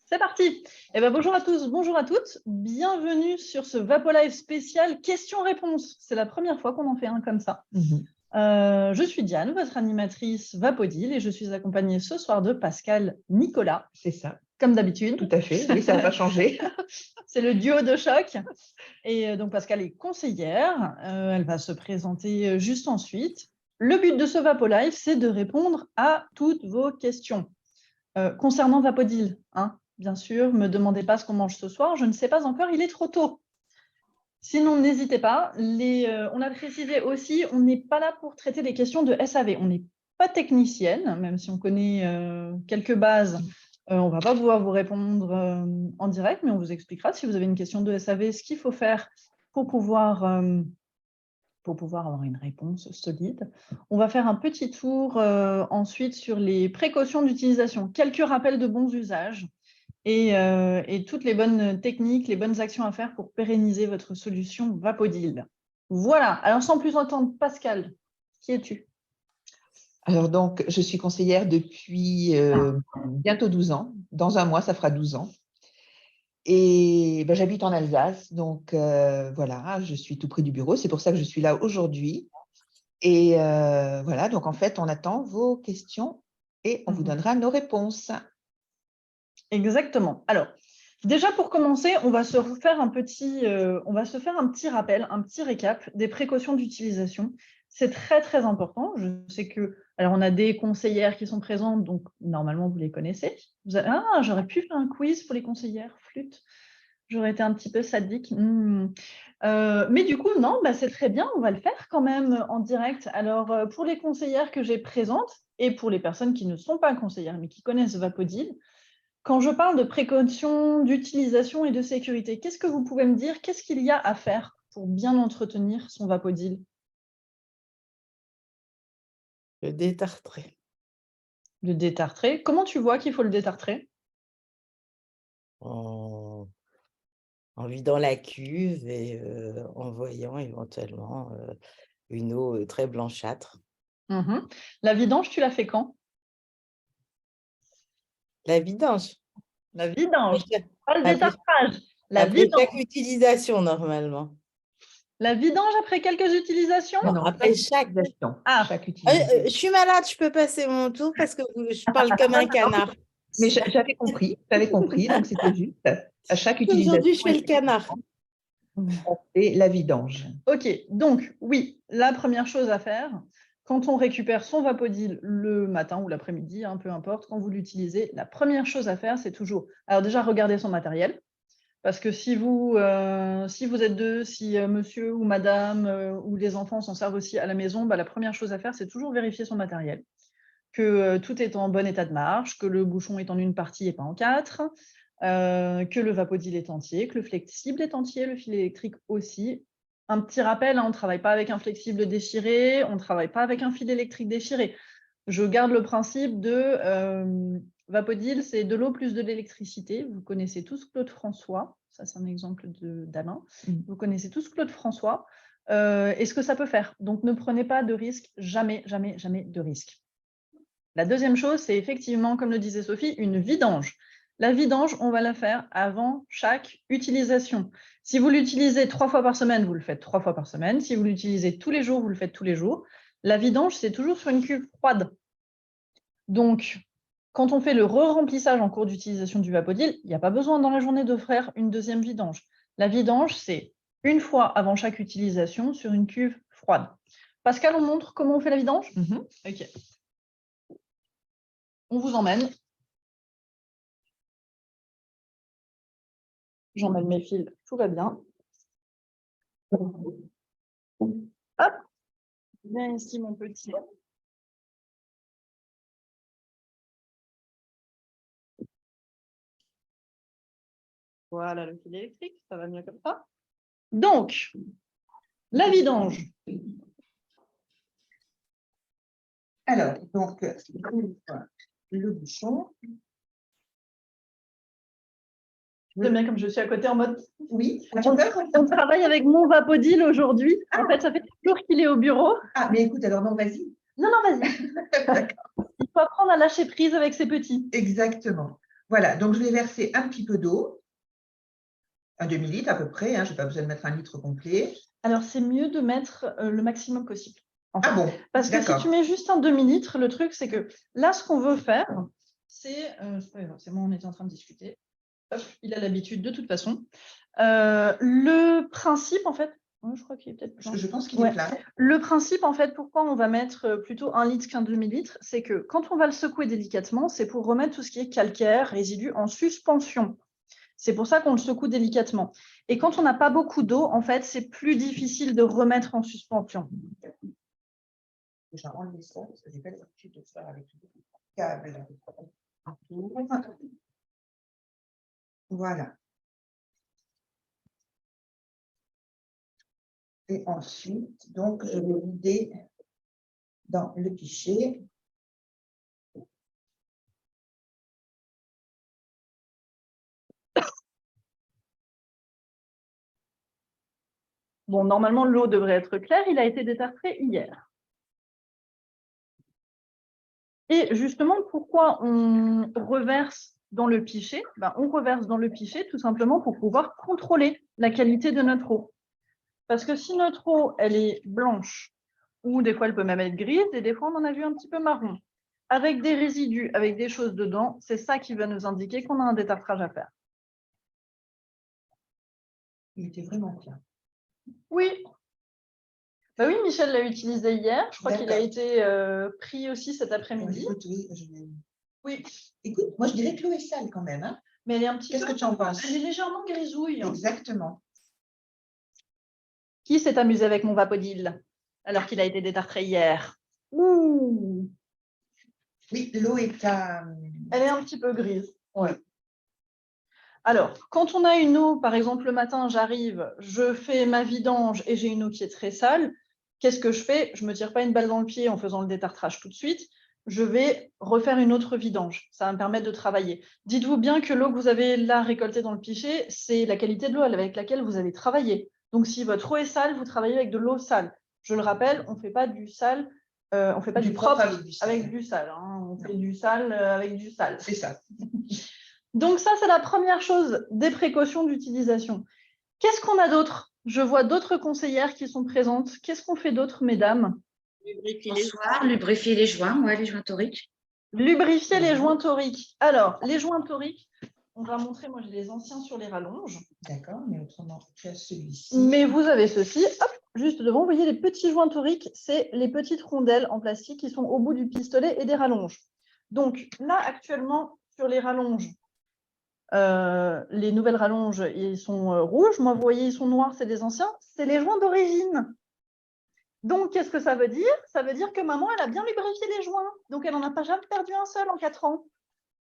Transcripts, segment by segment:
C'est parti. Eh ben, bonjour à tous, bonjour à toutes. Bienvenue sur ce VapoLive spécial questions-réponses. C'est la première fois qu'on en fait un comme ça. Je suis Diane, votre animatrice Vapodil, et je suis accompagnée ce soir de Pascal Nicolas. C'est ça. Comme d'habitude. Tout à fait, oui, ça n'a pas changé. C'est le duo de choc. Et donc Pascal est conseillère, elle va se présenter juste ensuite. Le but de ce VapoLive, c'est de répondre à toutes vos questions. Concernant Vapodil, bien sûr, ne me demandez pas ce qu'on mange ce soir, je ne sais pas encore, il est trop tôt. Sinon, n'hésitez pas. On l'a précisé aussi, on n'est pas là pour traiter des questions de SAV. On n'est pas technicienne, même si on connaît quelques bases. On ne va pas pouvoir vous répondre en direct, mais on vous expliquera si vous avez une question de SAV, ce qu'il faut faire pour pouvoir avoir une réponse solide. On va faire un petit tour ensuite sur les précautions d'utilisation, quelques rappels de bons usages et toutes les bonnes techniques, les bonnes actions à faire pour pérenniser votre solution Vapodil. Voilà, alors sans plus attendre, Pascal, qui es-tu? Alors donc, je suis conseillère depuis bientôt 12 ans. Dans un mois, ça fera 12 ans. Et j'habite en Alsace, donc voilà, je suis tout près du bureau. C'est pour ça que je suis là aujourd'hui. Et voilà, donc en fait, on attend vos questions et on vous donnera nos réponses. Exactement. Alors, déjà pour commencer, on va se faire un petit rappel, un petit récap des précautions d'utilisation. C'est très, très important. Je sais que, alors on a des conseillères qui sont présentes, donc normalement vous les connaissez. J'aurais pu faire un quiz pour les conseillères, flûte. J'aurais été un petit peu sadique. Mais du coup, non, c'est très bien, on va le faire quand même en direct. Alors, pour les conseillères que j'ai présentes et pour les personnes qui ne sont pas conseillères mais qui connaissent Vapodil, quand je parle de précautions, d'utilisation et de sécurité, qu'est-ce que vous pouvez me dire? Qu'est-ce qu'il y a à faire pour bien entretenir son Vapodil? Le détartrer. Le détartrer. Comment tu vois qu'il faut le détartrer? En vidant la cuve et en voyant éventuellement une eau très blanchâtre. La vidange, tu l'as fait quand? La vidange. La vidange, pas le détartrage. Après chaque utilisation, normalement. La vidange après quelques utilisations? Non, après chaque utilisation. Chaque utilisation. Je suis malade, je peux passer mon tour parce que je parle comme un canard. Mais j'avais compris, donc c'était juste à chaque utilisation. Aujourd'hui, je fais le canard. On fait la vidange. Ok, donc oui, la première chose à faire, quand on récupère son Vapodil le matin ou l'après-midi, peu importe, quand vous l'utilisez, la première chose à faire, c'est toujours, alors déjà, regarder son matériel, parce que si vous êtes deux, si monsieur ou madame ou les enfants s'en servent aussi à la maison, la première chose à faire, c'est toujours vérifier son matériel, que tout est en bon état de marche, que le bouchon est en une partie et pas en quatre, que le Vapodil est entier, que le flexible est entier, le fil électrique aussi. Un petit rappel, on ne travaille pas avec un flexible déchiré, on ne travaille pas avec un fil électrique déchiré. Je garde le principe de Vapodil, c'est de l'eau plus de l'électricité. Vous connaissez tous Claude François, ça c'est un exemple d'Alain. Vous connaissez tous Claude François et ce que ça peut faire. Donc ne prenez pas de risque, jamais, jamais, jamais de risque. La deuxième chose, c'est effectivement, comme le disait Sophie, une vidange. La vidange, on va la faire avant chaque utilisation. Si vous l'utilisez 3 fois par semaine, vous le faites 3 fois par semaine. Si vous l'utilisez tous les jours, vous le faites tous les jours. La vidange, c'est toujours sur une cuve froide. Donc, quand on fait le re-remplissage en cours d'utilisation du Vapodil, il n'y a pas besoin dans la journée de faire une deuxième vidange. La vidange, c'est une fois avant chaque utilisation sur une cuve froide. Pascal, on montre comment on fait la vidange? Ok. On vous emmène. J'emmène mes fils, tout va bien. Hop, viens ici mon petit. Voilà le fil électrique, ça va mieux comme ça. Donc, la vidange. Alors, donc, le bouchon. J'aime bien comme je suis à côté en mode. Oui, on travaille avec mon Vapodil aujourd'hui. En fait, ça fait toujours qu'il est au bureau. Ah, mais écoute, alors non, vas-y. Non, vas-y. Il faut apprendre à lâcher prise avec ses petits. Exactement. Voilà, donc je vais verser un petit peu d'eau, un demi-litre à peu près, hein, je n'ai pas besoin de mettre un litre complet. Alors, c'est mieux de mettre le maximum possible. En fait. Ah bon, parce que si tu mets juste un demi-litre, le truc, c'est que là, ce qu'on veut faire, c'est moi, on était en train de discuter. Hop, il a l'habitude de toute façon. Le principe, en fait, je crois qu'il est peut-être plein. Je pense qu'il est plein. Le principe, en fait, pourquoi on va mettre plutôt un litre qu'un demi-litre, c'est que quand on va le secouer délicatement, c'est pour remettre tout ce qui est calcaire, résidus en suspension. C'est pour ça qu'on le secoue délicatement. Et quand on n'a pas beaucoup d'eau, en fait, c'est plus difficile de remettre en suspension. J'ai enlevé ça parce que je n'ai pas l'habitude de faire avec le câble. Voilà. Et ensuite, donc, je vais vider dans le pichet. Bon, normalement, l'eau devrait être claire. Il a été détartré hier. Et justement, pourquoi on reverse dans le pichet? On reverse dans le pichet tout simplement pour pouvoir contrôler la qualité de notre eau. Parce que si notre eau, elle est blanche, ou des fois, elle peut même être grise, et des fois, on en a vu un petit peu marron, avec des résidus, avec des choses dedans, c'est ça qui va nous indiquer qu'on a un détartrage à faire. Il était vraiment bien. Oui. Oui, Michel l'a utilisé hier. Je crois qu'il a été pris aussi cet après-midi. Oui. Écoute, moi je dirais que l'eau est sale quand même. Hein. Mais elle est un petit peu. Qu'est-ce que tu en penses? Elle est légèrement grisouille. Exactement. Qui s'est amusé avec mon Vapodil alors qu'il a été détartré hier? Ouh. Oui, l'eau est à... Elle est un petit peu grise. Ouais. Alors, quand on a une eau, par exemple, le matin, j'arrive, je fais ma vidange et j'ai une eau qui est très sale, qu'est-ce que je fais? Je ne me tire pas une balle dans le pied en faisant le détartrage tout de suite. Je vais refaire une autre vidange. Ça va me permettre de travailler. Dites-vous bien que l'eau que vous avez là récoltée dans le pichet, c'est la qualité de l'eau avec laquelle vous avez travaillé. Donc, si votre eau est sale, vous travaillez avec de l'eau sale. Je le rappelle, on ne fait pas du sale, on ne fait pas du propre avec du sale. Hein. On fait du sale avec du sale. C'est ça. Donc ça, c'est la première chose des précautions d'utilisation. Qu'est-ce qu'on a d'autre? Je vois d'autres conseillères qui sont présentes. Qu'est-ce qu'on fait d'autre, mesdames? Lubrifier les joints, les joints toriques. Lubrifier les joints toriques. Alors, les joints toriques, on va montrer, moi j'ai les anciens sur les rallonges. D'accord, mais autrement, tu as celui-ci. Mais vous avez ceci, hop, juste devant, vous voyez les petits joints toriques, c'est les petites rondelles en plastique qui sont au bout du pistolet et des rallonges. Donc là, actuellement, sur les rallonges, les nouvelles rallonges, ils sont rouges. Moi, vous voyez, ils sont noirs, c'est des anciens. C'est les joints d'origine. Donc, qu'est-ce que ça veut dire? Ça veut dire que maman, elle a bien lubrifié les joints. Donc, elle n'en a pas jamais perdu un seul en 4 ans.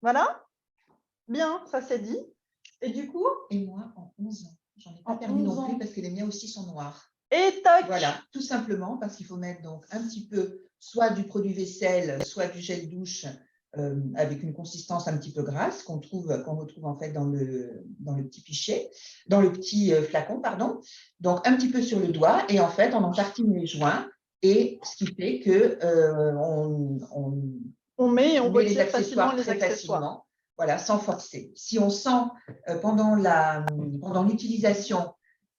Voilà. Bien, ça c'est dit. Et du coup? Et moi, en 11 ans. J'en ai pas perdu non plus parce que les miens aussi sont noirs. Et toc! Voilà, tout simplement parce qu'il faut mettre donc un petit peu soit du produit vaisselle, soit du gel douche avec une consistance un petit peu grasse qu'on retrouve en fait dans le petit pichet, dans le petit flacon, pardon. Donc un petit peu sur le doigt et en fait on en tartine les joints et ce qui fait que on met et on retire les accessoires très facilement, voilà, sans forcer. Si on sent pendant l'utilisation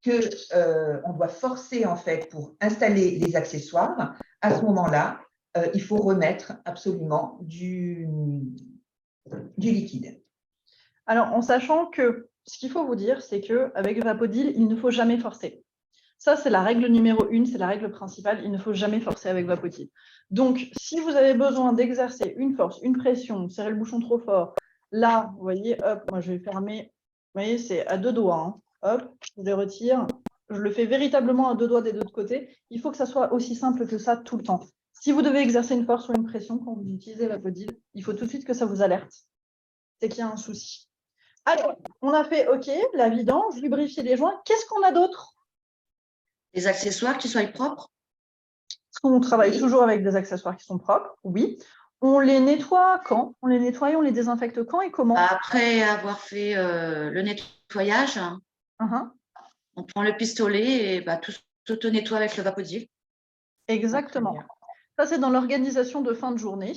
qu'on doit forcer en fait pour installer les accessoires, à ce moment-là, il faut remettre absolument du liquide. Alors, en sachant que ce qu'il faut vous dire, c'est qu'avec Vapodil, il ne faut jamais forcer. Ça, c'est la règle numéro 1, c'est la règle principale, il ne faut jamais forcer avec Vapodil. Donc, si vous avez besoin d'exercer une force, une pression, serrer le bouchon trop fort, là, vous voyez, hop, moi je vais fermer, vous voyez, c'est à 2 doigts, hein. Hop, je les retire, je le fais véritablement à 2 doigts des 2 côtés. Il faut que ça soit aussi simple que ça tout le temps. Si vous devez exercer une force ou une pression quand vous utilisez Vapodil, il faut tout de suite que ça vous alerte. C'est qu'il y a un souci. Alors, on a fait OK, la vidange, lubrifier les joints. Qu'est-ce qu'on a d'autre? Des accessoires qui soient propres. On travaille toujours avec des accessoires qui sont propres, oui. On les nettoie quand? On les nettoie et on les désinfecte quand et comment? Après avoir fait le nettoyage, on prend le pistolet et tout auto-nettoie avec le Vapodil. Exactement. Ça, c'est dans l'organisation de fin de journée.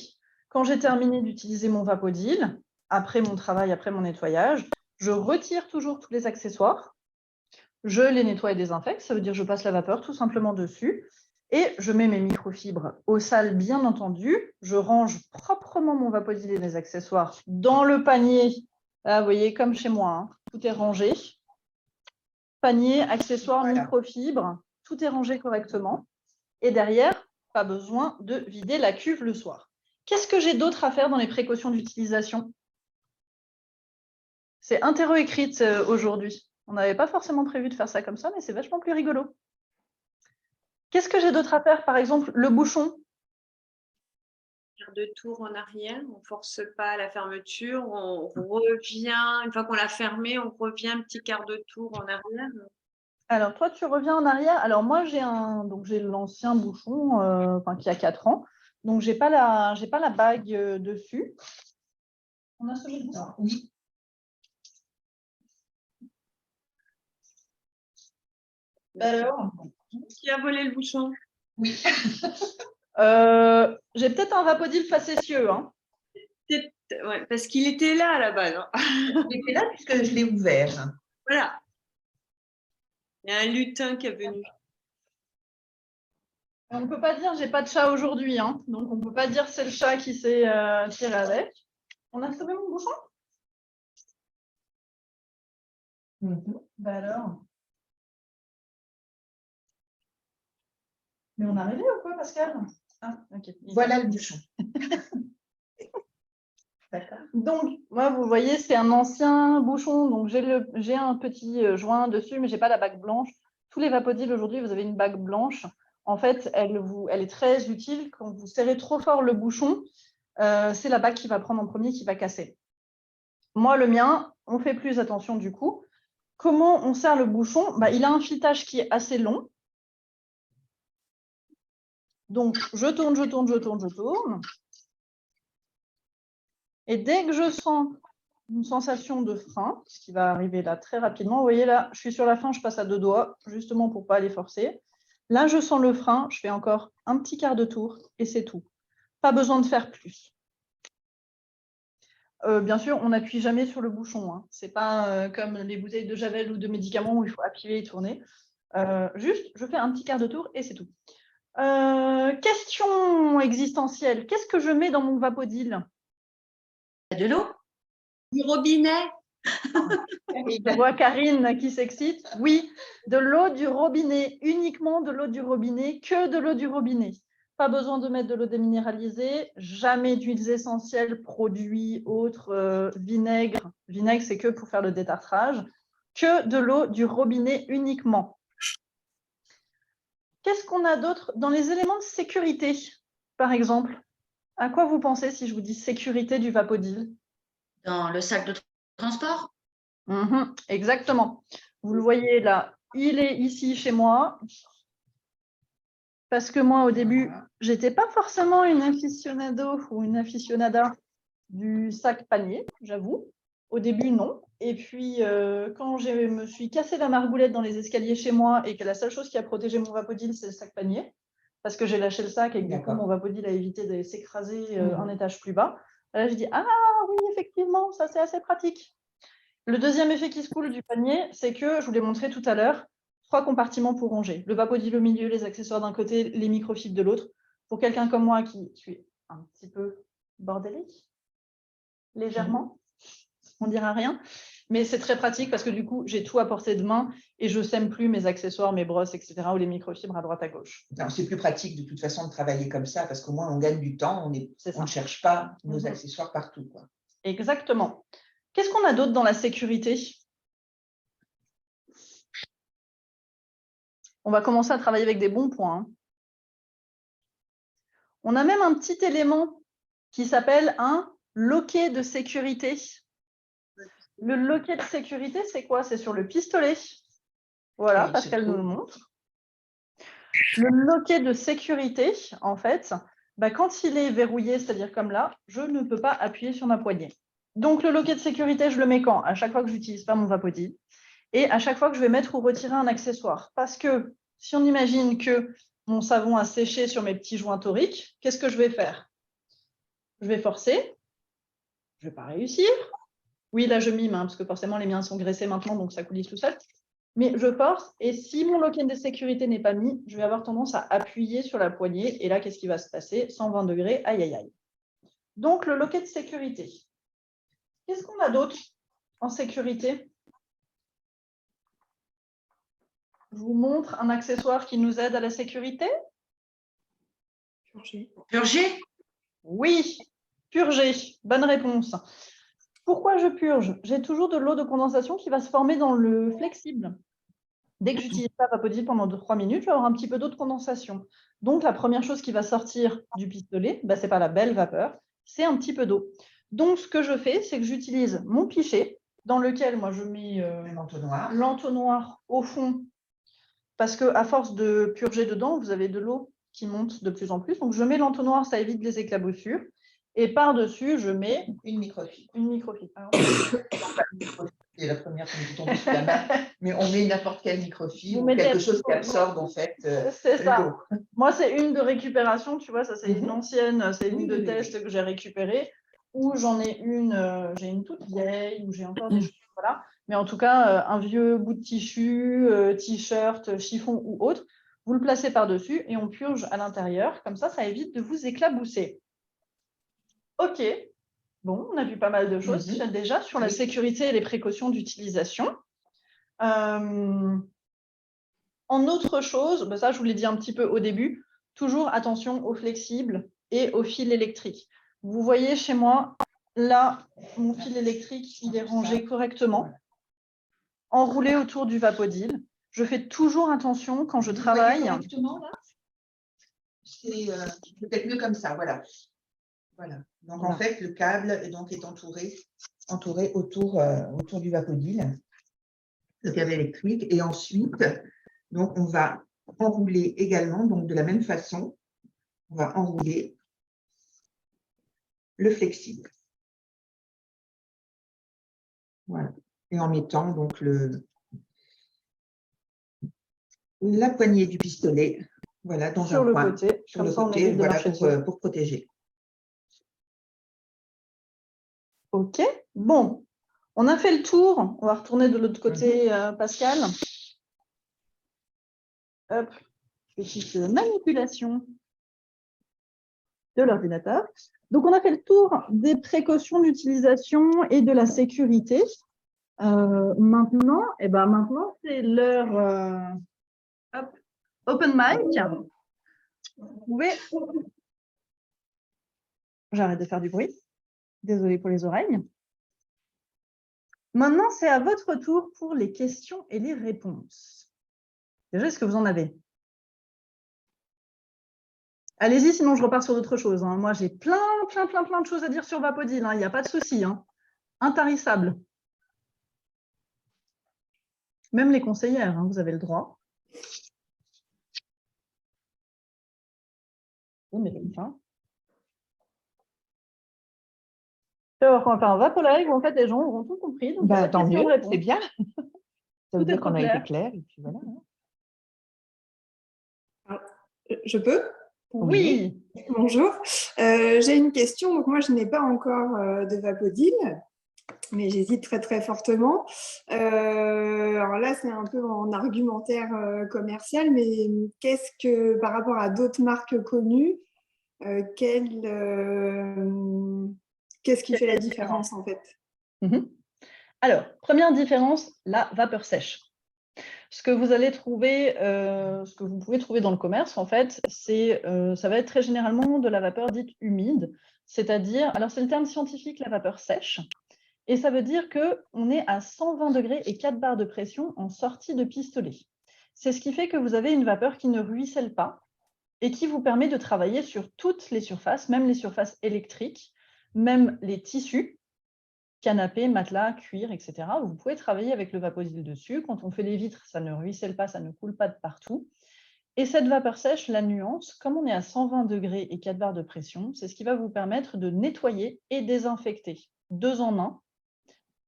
Quand j'ai terminé d'utiliser mon Vapodil, après mon travail, après mon nettoyage, je retire toujours tous les accessoires. Je les nettoie et désinfecte, ça veut dire que je passe la vapeur tout simplement dessus. Et je mets mes microfibres au sale, bien entendu. Je range proprement mon Vapodil et mes accessoires dans le panier. Là, vous voyez, comme chez moi, hein, tout est rangé. Panier, accessoires, microfibres, tout est rangé correctement. Et derrière, pas besoin de vider la cuve le soir. Qu'est-ce que j'ai d'autre à faire dans les précautions d'utilisation? C'est interro-écrite aujourd'hui. On n'avait pas forcément prévu de faire ça comme ça, mais c'est vachement plus rigolo. Qu'est-ce que j'ai d'autre à faire? Par exemple, le bouchon. Quart de tour en arrière, on ne force pas à la fermeture, on revient, une fois qu'on l'a fermé, on revient un petit quart de tour en arrière. Alors, toi, tu reviens en arrière. Alors, moi, j'ai l'ancien bouchon qui a 4 ans. Donc, je n'ai pas la bague dessus. On a ce bouchon? Oui. Alors, qui a volé le bouchon? Oui. J'ai peut-être un Vapodil facétieux. Hein. Ouais, parce qu'il était là à la base. Hein. Il était là puisque je l'ai ouvert. Voilà. Il y a un lutin qui est venu. On ne peut pas dire j'ai pas de chat aujourd'hui. Hein. Donc, on ne peut pas dire c'est le chat qui s'est tiré avec. On a sauvé mon bouchon? Bah alors. Mais on est arrivé ou quoi, Pascal? Ah, ok. Voilà le bouchon. D'accord. Donc, moi, vous voyez, c'est un ancien bouchon. Donc, j'ai un petit joint dessus, mais je n'ai pas la bague blanche. Tous les Vapodils, aujourd'hui, vous avez une bague blanche. En fait, elle est très utile. Quand vous serrez trop fort le bouchon, c'est la bague qui va prendre en premier, qui va casser. Moi, le mien, on fait plus attention du coup. Comment on serre le bouchon? Il a un filetage qui est assez long. Donc, je tourne, je tourne, je tourne, je tourne. Et dès que je sens une sensation de frein, ce qui va arriver là très rapidement, vous voyez là, je suis sur la fin, je passe à 2 doigts, justement pour ne pas les forcer. Là, je sens le frein, je fais encore un petit quart de tour et c'est tout. Pas besoin de faire plus. Bien sûr, on n'appuie jamais sur le bouchon. Hein. Ce n'est pas comme les bouteilles de Javel ou de médicaments où il faut appuyer et tourner. Juste, je fais un petit quart de tour et c'est tout. Question existentielle. Qu'est-ce que je mets dans mon Vapodil? De l'eau? Du robinet. Je vois Karine qui s'excite. Oui, de l'eau du robinet, uniquement de l'eau du robinet, que de l'eau du robinet. Pas besoin de mettre de l'eau déminéralisée, jamais d'huiles essentielles, produits autres, vinaigre. Vinaigre, c'est que pour faire le détartrage. Que de l'eau du robinet uniquement. Qu'est-ce qu'on a d'autre dans les éléments de sécurité, par exemple? À quoi vous pensez si je vous dis sécurité du Vapodil? Dans le sac de transport? Exactement. Vous le voyez là, il est ici chez moi. Parce que moi, au début, je n'étais pas forcément une aficionado ou une aficionada du sac panier, j'avoue. Au début, non. Et puis, quand je me suis cassé la margoulette dans les escaliers chez moi et que la seule chose qui a protégé mon Vapodil, c'est le sac panier, parce que j'ai lâché le sac et que du coup, mon Vapodil a évité de s'écraser un étage plus bas, là, je dis, ah oui, effectivement, ça c'est assez pratique. Le deuxième effet qui se coule du panier, c'est que, je vous l'ai montré tout à l'heure, 3 compartiments pour ranger. Le Vapodil au milieu, les accessoires d'un côté, les microfibres de l'autre. Pour quelqu'un comme moi qui suis un petit peu bordélique, légèrement, on dira rien. Mais c'est très pratique parce que du coup, j'ai tout à portée de main et je ne sème plus mes accessoires, mes brosses, etc. ou les microfibres à droite à gauche. C'est plus pratique de toute façon de travailler comme ça parce qu'au moins on gagne du temps, on ne cherche pas nos accessoires partout, quoi. Exactement. Qu'est-ce qu'on a d'autre dans la sécurité? On va commencer à travailler avec des bons points. Hein. On a même un petit élément qui s'appelle un loquet de sécurité. Le loquet de sécurité, c'est quoi? C'est sur le pistolet. Voilà, Pascal nous le montre. Le loquet de sécurité, en fait, quand il est verrouillé, c'est-à-dire comme là, je ne peux pas appuyer sur ma poignée. Donc, le loquet de sécurité, je le mets quand? À chaque fois que je n'utilise pas mon Vapodil et à chaque fois que je vais mettre ou retirer un accessoire. Parce que si on imagine que mon savon a séché sur mes petits joints toriques, qu'est-ce que je vais faire? Je vais forcer. je ne vais pas réussir. Oui, là, je mime, hein, parce que forcément, les miens sont graissés maintenant, donc ça coulisse tout seul. Mais je force, et si mon lock-in de sécurité n'est pas mis, je vais avoir tendance à appuyer sur la poignée. Et là, qu'est-ce qui va se passer? 120 degrés, aïe, aïe, aïe. Donc, le lock-in de sécurité. Qu'est-ce qu'on a d'autre en sécurité? Je vous montre un accessoire qui nous aide à la sécurité. Purger? Oui, purger. Bonne réponse. Pourquoi je purge? J'ai toujours de l'eau de condensation qui va se former dans le flexible. Dès que j'utilise pas Vapodil pendant 2-3 minutes, je vais avoir un petit peu d'eau de condensation. Donc, la première chose qui va sortir du pistolet, ce n'est pas la belle vapeur, c'est un petit peu d'eau. Donc, ce que je fais, c'est que j'utilise mon pichet dans lequel moi je mets l'entonnoir au fond parce qu'à force de purger dedans, vous avez de l'eau qui monte de plus en plus. Donc, je mets l'entonnoir, ça évite les éclaboussures. Et par-dessus, je mets une microfibre. Une microfibre. C'est la première qui me tombe sous la main, mais on met n'importe quelle microfibre ou quelque chose qui absorbe en fait l'eau. Moi, c'est une de récupération, tu vois, ça c'est une ancienne, c'est une de test que j'ai récupérée, ou j'en ai une, j'ai une toute vieille, ou j'ai encore des choses, voilà. Mais en tout cas, un vieux bout de tissu, t-shirt, chiffon ou autre, vous le placez par-dessus et on purge à l'intérieur, comme ça évite de vous éclabousser. Ok, bon, on a vu pas mal de choses déjà sur la sécurité et les précautions d'utilisation. En autre chose, ça je vous l'ai dit un petit peu au début, toujours attention aux flexibles et aux fils électriques. Vous voyez chez moi, là, mon fil électrique, il est rangé correctement, enroulé autour du Vapodil. Je fais toujours attention quand je travaille. Correctement, là, c'est peut-être mieux comme ça, voilà. Voilà. Donc, en fait, le câble est entouré autour du Vapodil, le câble électrique. Et ensuite, donc, on va enrouler également, donc de la même façon, on va enrouler le flexible. Voilà. Et en mettant donc la poignée du pistolet, voilà, dans un coin, côté, sur le côté, voilà, pour protéger. Ok, bon, on a fait le tour. On va retourner de l'autre côté, Pascal. Hop, petite manipulation de l'ordinateur. Donc, on a fait le tour des précautions d'utilisation et de la sécurité. Maintenant, c'est l'heure open mic. Vous pouvez... J'arrête de faire du bruit. Désolée pour les oreilles. Maintenant, c'est à votre tour pour les questions et les réponses. Déjà, est-ce que vous en avez? Allez-y, sinon je repars sur d'autres choses. Moi, j'ai plein de choses à dire sur Vapodil. Il n'y a pas de souci. Intarissable. Même les conseillères, vous avez le droit. Oh, mais comme ça. On va faire un Vapo Live où en fait les gens auront tout compris. Donc tant mieux, c'est bien. Ça veut dire qu'on a été clair. Et puis voilà. Alors, je peux? Oui. Bonjour. J'ai une question. Donc moi, je n'ai pas encore de Vapodil, mais j'hésite très fortement. Alors là, c'est un peu en argumentaire commercial, mais qu'est-ce que, par rapport à d'autres marques connues, qu'est-ce qui fait la différence en fait? Alors, première différence, la vapeur sèche. Ce que vous allez trouver, ce que vous pouvez trouver dans le commerce, en fait, ça va être très généralement de la vapeur dite humide, c'est-à-dire, alors c'est le terme scientifique, la vapeur sèche, et ça veut dire qu'on est à 120 degrés et 4 bars de pression en sortie de pistolet. C'est ce qui fait que vous avez une vapeur qui ne ruisselle pas et qui vous permet de travailler sur toutes les surfaces, même les surfaces électriques, même les tissus, canapé, matelas, cuir, etc. Vous pouvez travailler avec le Vapodil dessus. Quand on fait les vitres, ça ne ruisselle pas, ça ne coule pas de partout. Et cette vapeur sèche, la nuance, comme on est à 120 degrés et 4 bars de pression, c'est ce qui va vous permettre de nettoyer et désinfecter. 2 en 1,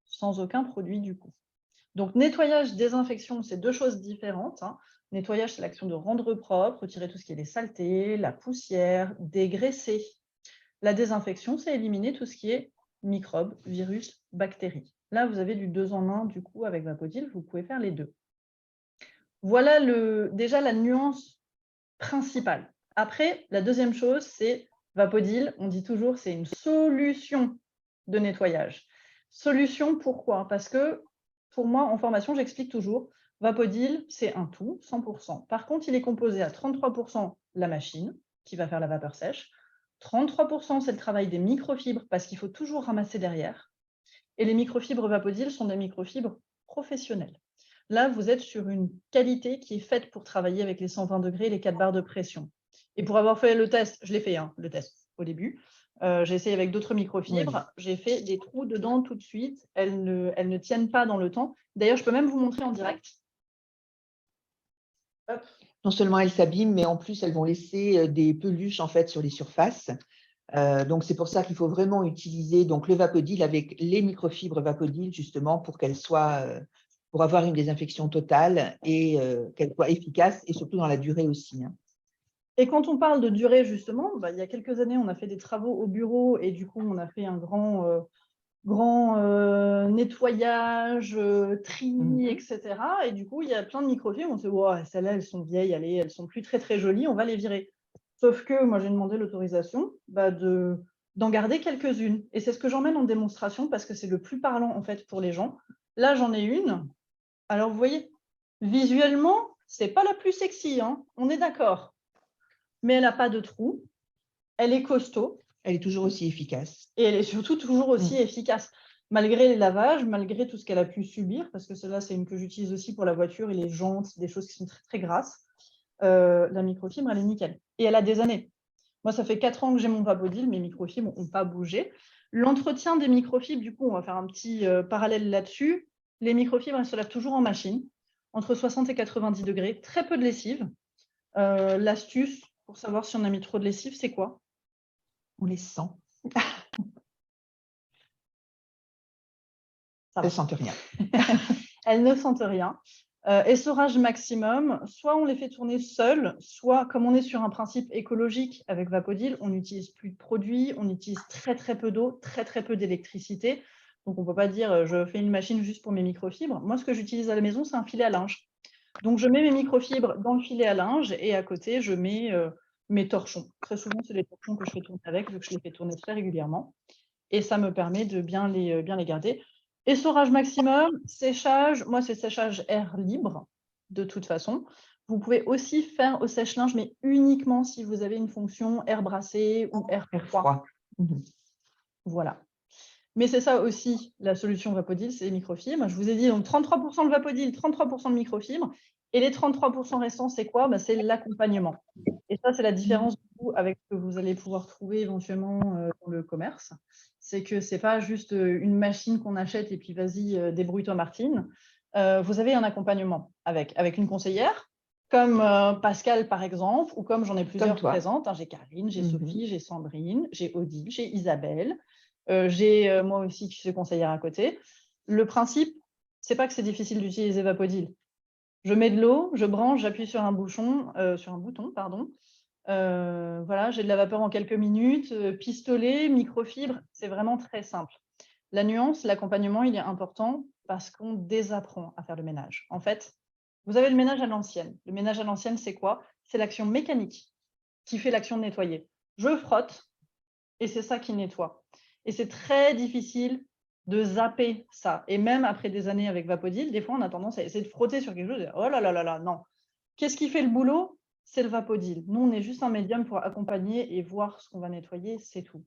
sans aucun produit du coup. Donc nettoyage, désinfection, c'est deux choses différentes. Nettoyage, c'est l'action de rendre propre, retirer tout ce qui est les saletés, la poussière, dégraisser. La désinfection, c'est éliminer tout ce qui est microbes, virus, bactéries. Là, vous avez du 2 en 1, du coup, avec Vapodil, vous pouvez faire les deux. Voilà déjà la nuance principale. Après, la deuxième chose, c'est Vapodil, on dit toujours, c'est une solution de nettoyage. Solution, pourquoi? Parce que, pour moi, en formation, j'explique toujours, Vapodil, c'est un tout, 100%. Par contre, il est composé à 33% la machine, qui va faire la vapeur sèche, 33% c'est le travail des microfibres, parce qu'il faut toujours ramasser derrière. Et les microfibres Vapodil sont des microfibres professionnelles. Là, vous êtes sur une qualité qui est faite pour travailler avec les 120 degrés et les 4 barres de pression. Et pour avoir fait le test, je l'ai fait, le test au début, j'ai essayé avec d'autres microfibres, j'ai fait des trous dedans tout de suite, elles ne tiennent pas dans le temps. D'ailleurs, je peux même vous montrer en direct. Hop. Non seulement elles s'abîment, mais en plus, elles vont laisser des peluches en fait sur les surfaces. Donc, c'est pour ça qu'il faut vraiment utiliser donc, le Vapodil avec les microfibres Vapodil, justement, pour qu'elles soient, pour avoir une désinfection totale et qu'elles soient efficaces et surtout dans la durée aussi. Et quand on parle de durée, justement, il y a quelques années, on a fait des travaux au bureau et du coup, on a fait un grand nettoyage, tri, etc. Et du coup, il y a plein de microfibres. On se dit, wow, celles-là, elles sont vieilles, elles ne sont plus très, très jolies, on va les virer. Sauf que moi, j'ai demandé l'autorisation d'en garder quelques-unes. Et c'est ce que j'emmène en démonstration parce que c'est le plus parlant, en fait, pour les gens. Là, j'en ai une. Alors, vous voyez, visuellement, ce n'est pas la plus sexy, on est d'accord. Mais elle n'a pas de trou. Elle est costaud. Elle est toujours aussi efficace. Et elle est surtout toujours aussi efficace, malgré les lavages, malgré tout ce qu'elle a pu subir, parce que celle-là, c'est une que j'utilise aussi pour la voiture et les jantes, des choses qui sont très, très grasses. La microfibre, elle est nickel. Et elle a des années. Moi, ça fait 4 ans que j'ai mon Vapodil, mes microfibres n'ont pas bougé. L'entretien des microfibres, du coup, on va faire un petit parallèle là-dessus. Les microfibres, elles se lavent toujours en machine, entre 60 et 90 degrés, très peu de lessive. L'astuce pour savoir si on a mis trop de lessive, c'est quoi? On les sent. Elles ne sentent rien. Elles ne sentent rien. Essorage maximum, soit on les fait tourner seules, soit comme on est sur un principe écologique avec Vapodil, on n'utilise plus de produits, on utilise très très peu d'eau, très très peu d'électricité. Donc on ne peut pas dire je fais une machine juste pour mes microfibres. Moi, ce que j'utilise à la maison, c'est un filet à linge. Donc je mets mes microfibres dans le filet à linge et à côté, je mets mes torchons. Très souvent, c'est les torchons que je fais tourner avec, vu que je les fais tourner très régulièrement. Et ça me permet de bien les garder. Essorage maximum, séchage, moi c'est séchage air libre, de toute façon. Vous pouvez aussi faire au sèche-linge, mais uniquement si vous avez une fonction air brassé ou air froid. Voilà. Mais c'est ça aussi, la solution Vapodil, c'est les microfibres. Je vous ai dit, donc 33% de Vapodil, 33% de microfibres. Et les 33% restants, c'est quoi? C'est l'accompagnement. Et ça, c'est la différence avec ce que vous allez pouvoir trouver éventuellement dans le commerce. C'est que ce n'est pas juste une machine qu'on achète et puis vas-y, débrouille-toi Martine. Vous avez un accompagnement avec une conseillère, comme Pascal par exemple, ou comme j'en ai plusieurs présentes. J'ai Karine, j'ai Sophie, j'ai Sandrine, j'ai Odile, j'ai Isabelle, j'ai moi aussi qui suis conseillère à côté. Le principe, c'est pas que c'est difficile d'utiliser Vapodil. Je mets de l'eau, je branche, j'appuie sur un bouton, voilà, j'ai de la vapeur en quelques minutes, pistolet, microfibre, c'est vraiment très simple. La nuance, l'accompagnement, il est important parce qu'on désapprend à faire le ménage. En fait, vous avez le ménage à l'ancienne. Le ménage à l'ancienne, c'est quoi? C'est l'action mécanique qui fait l'action de nettoyer. Je frotte et c'est ça qui nettoie. Et c'est très difficile de zapper ça. Et même après des années avec Vapodil, des fois, on a tendance à essayer de frotter sur quelque chose et oh là là là là, non. Qu'est-ce qui fait le boulot? C'est le Vapodil. Nous, on est juste un médium pour accompagner et voir ce qu'on va nettoyer, c'est tout.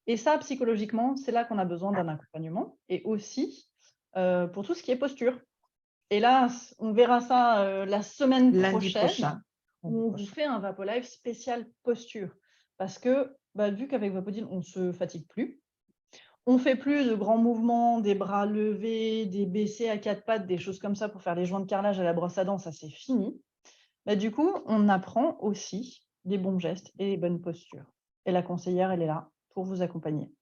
Et ça, psychologiquement, c'est là qu'on a besoin d'un accompagnement et aussi pour tout ce qui est posture. Et là, on verra ça la semaine prochaine où on vous fait un VapoLive spécial posture. Parce que, vu qu'avec Vapodil, on ne se fatigue plus, on ne fait plus de grands mouvements, des bras levés, des baissés à 4 pattes, des choses comme ça pour faire les joints de carrelage à la brosse à dents, ça c'est fini. Du coup, on apprend aussi des bons gestes et les bonnes postures. Et la conseillère, elle est là pour vous accompagner.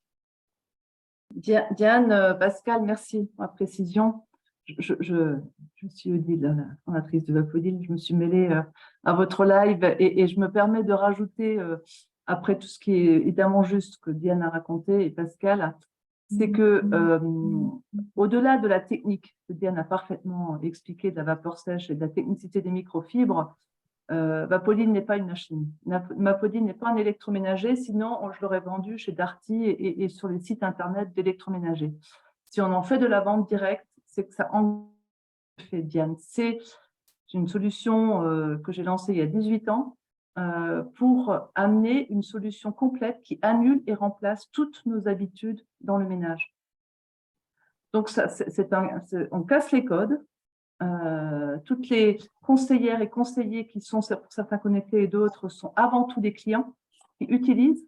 Diane, Pascal, merci pour la précision. Je suis Odile, la fondatrice de Vapodil. Je me suis mêlée à votre live et je me permets de rajouter, après tout ce qui est évidemment juste que Diane a raconté et Pascal, c'est que au-delà de la technique que Diane a parfaitement expliqué, de la vapeur sèche et de la technicité des microfibres, Vapodyl n'est pas une machine. Vapodyl n'est pas un électroménager, sinon je l'aurais vendu chez Darty et sur les sites internet d'électroménager. Si on en fait de la vente directe, c'est que ça en fait, Diane. C'est une solution que j'ai lancée il y a 18 ans pour amener une solution complète qui annule et remplace toutes nos habitudes dans le ménage. Donc, on casse les codes. Toutes les conseillères et conseillers qui sont, pour certains connectés et d'autres, sont avant tout des clients qui utilisent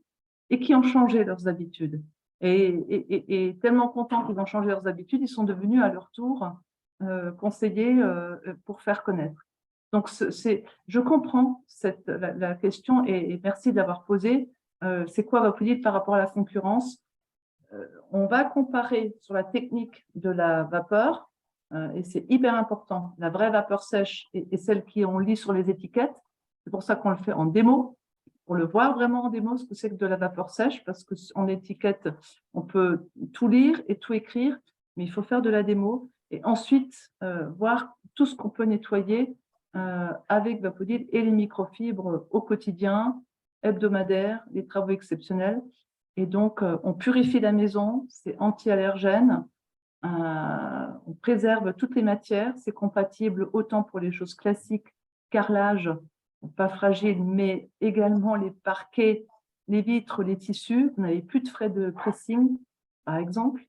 et qui ont changé leurs habitudes. Et tellement contents qu'ils ont changé leurs habitudes, ils sont devenus à leur tour conseillers pour faire connaître. Donc, je comprends la question et merci de l'avoir posée. C'est quoi Vapodyl par rapport à la concurrence? On va comparer sur la technique de la vapeur, et c'est hyper important, la vraie vapeur sèche et celle qu'on lit sur les étiquettes. C'est pour ça qu'on le fait en démo, pour le voir vraiment en démo, ce que c'est que de la vapeur sèche, parce qu'en étiquette, on peut tout lire et tout écrire, mais il faut faire de la démo et ensuite voir tout ce qu'on peut nettoyer avec Vapodyl et les microfibres au quotidien, hebdomadaire, les travaux exceptionnels. Et donc, on purifie la maison, c'est anti-allergène, on préserve toutes les matières, c'est compatible autant pour les choses classiques, carrelage, pas fragile, mais également les parquets, les vitres, les tissus. Vous n'avez plus de frais de pressing, par exemple.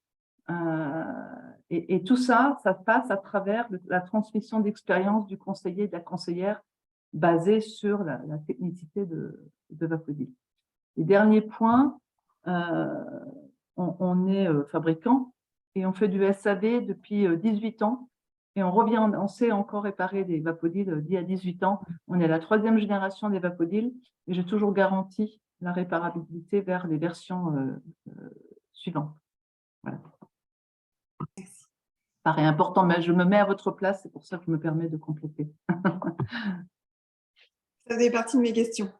Et tout ça, ça passe à travers la transmission d'expérience du conseiller et de la conseillère basée sur la technicité de Vapodyl. Et dernier point, on est fabricant et on fait du SAV depuis 18 ans et on sait encore réparer des Vapodyl d'il y a 18 ans. On est à la 3e génération des Vapodyl et j'ai toujours garanti la réparabilité vers les versions suivantes. Voilà. Merci. Pareil, important, mais je me mets à votre place, c'est pour ça que je me permets de compléter. Ça fait partie de mes questions.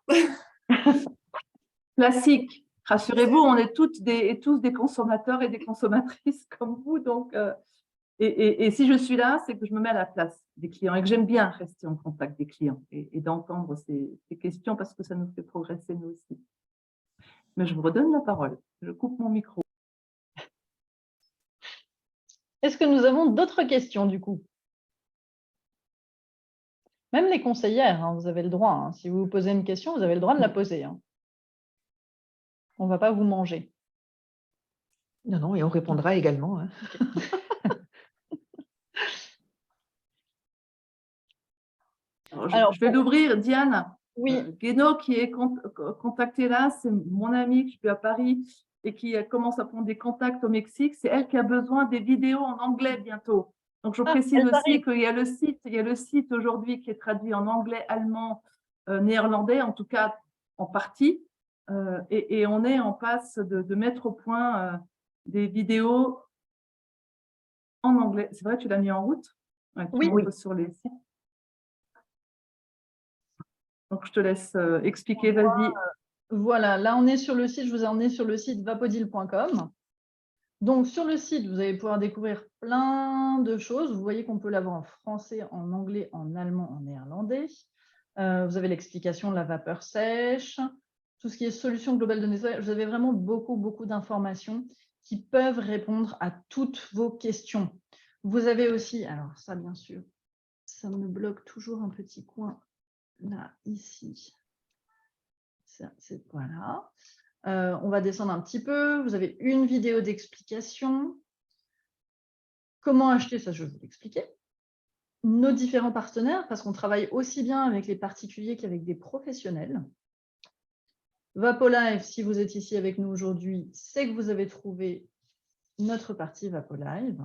Classique. Rassurez-vous, on est tous des consommateurs et des consommatrices comme vous. Donc, et si je suis là, c'est que je me mets à la place des clients et que j'aime bien rester en contact des clients et d'entendre ces questions parce que ça nous fait progresser nous aussi. Mais je vous redonne la parole. Je coupe mon micro. Est-ce que nous avons d'autres questions du coup? Même les conseillères, hein, vous avez le droit. Hein. Si vous vous posez une question, vous avez le droit de la poser. Hein. On ne va pas vous manger. Non, non, et on répondra également. Hein. Alors, je vais l'ouvrir, Diane. Oui. Guéno qui est contactée là, c'est mon amie qui est à Paris et qui commence à prendre des contacts au Mexique. C'est elle qui a besoin des vidéos en anglais bientôt. Donc, je précise aussi qu'il y a le site aujourd'hui qui est traduit en anglais, allemand, néerlandais, en tout cas en partie. Et on est en passe de mettre au point des vidéos en anglais. C'est vrai, tu l'as mis en route? Ouais, tu montres sur les sites. Donc, je te laisse expliquer, vas-y. Voilà, là, on est sur le site, je vous ai emmené sur le site vapodyl.com. Donc, sur le site, vous allez pouvoir découvrir plein de choses. Vous voyez qu'on peut l'avoir en français, en anglais, en allemand, en néerlandais. Vous avez l'explication de la vapeur sèche, tout ce qui est solution globale de nettoyage. Vous avez vraiment beaucoup d'informations qui peuvent répondre à toutes vos questions. Vous avez aussi, alors ça, bien sûr, ça me bloque toujours un petit coin. Là, ici, voilà. On va descendre un petit peu. Vous avez une vidéo d'explication. Comment acheter, ça je vais vous l'expliquer. Nos différents partenaires, parce qu'on travaille aussi bien avec les particuliers qu'avec des professionnels. VapoLive, si vous êtes ici avec nous aujourd'hui, c'est que vous avez trouvé notre partie VapoLive.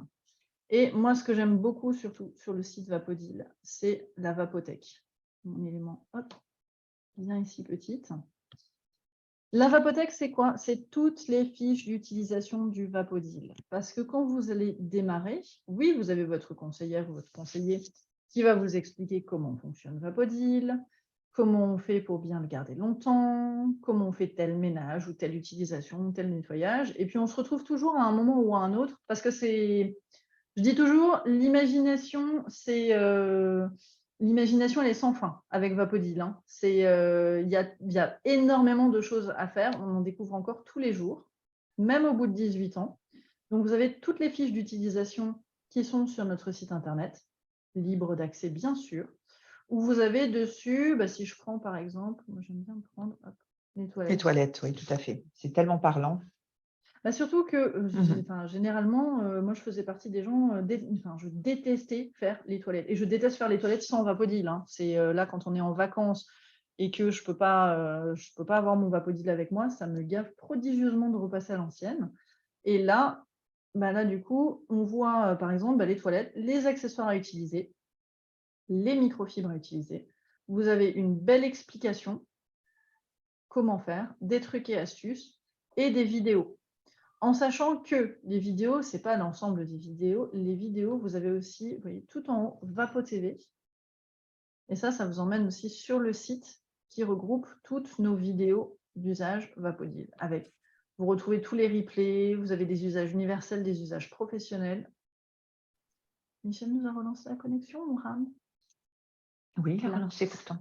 Et moi, ce que j'aime beaucoup, surtout sur le site Vapodyl, c'est la Vapothèque. Mon élément, hop, bien ici, petite. La Vapothèque, c'est quoi? C'est toutes les fiches d'utilisation du Vapodyl. Parce que quand vous allez démarrer, oui, vous avez votre conseillère ou votre conseiller qui va vous expliquer comment fonctionne Vapodyl, comment on fait pour bien le garder longtemps, comment on fait tel ménage ou telle utilisation, tel nettoyage. Et puis, on se retrouve toujours à un moment ou à un autre, parce que je dis toujours, l'imagination, l'imagination, elle est sans fin avec Vapodil. Hein. Il y a énormément de choses à faire. On en découvre encore tous les jours, même au bout de 18 ans. Donc, vous avez toutes les fiches d'utilisation qui sont sur notre site internet, libre d'accès bien sûr, où vous avez dessus, si je prends par exemple, moi j'aime bien prendre les toilettes. Les toilettes, oui, tout à fait. C'est tellement parlant. Surtout que, généralement, moi je faisais partie des gens, je détestais faire les toilettes. Et je déteste faire les toilettes sans Vapodil. Hein. C'est là, quand on est en vacances et que je peux pas avoir mon Vapodil avec moi, ça me gave prodigieusement de repasser à l'ancienne. Et là, du coup, on voit par exemple les toilettes, les accessoires à utiliser, les microfibres à utiliser. Vous avez une belle explication, comment faire, des trucs et astuces et des vidéos. En sachant que les vidéos, ce n'est pas l'ensemble des vidéos. Les vidéos, vous avez aussi, vous voyez, tout en haut, Vapo TV. Et ça vous emmène aussi sur le site qui regroupe toutes nos vidéos d'usage Vapodil. Vous retrouvez tous les replays, vous avez des usages universels, des usages professionnels. Michel nous a relancé la connexion, mon RAM? Oui, il a relancé pourtant.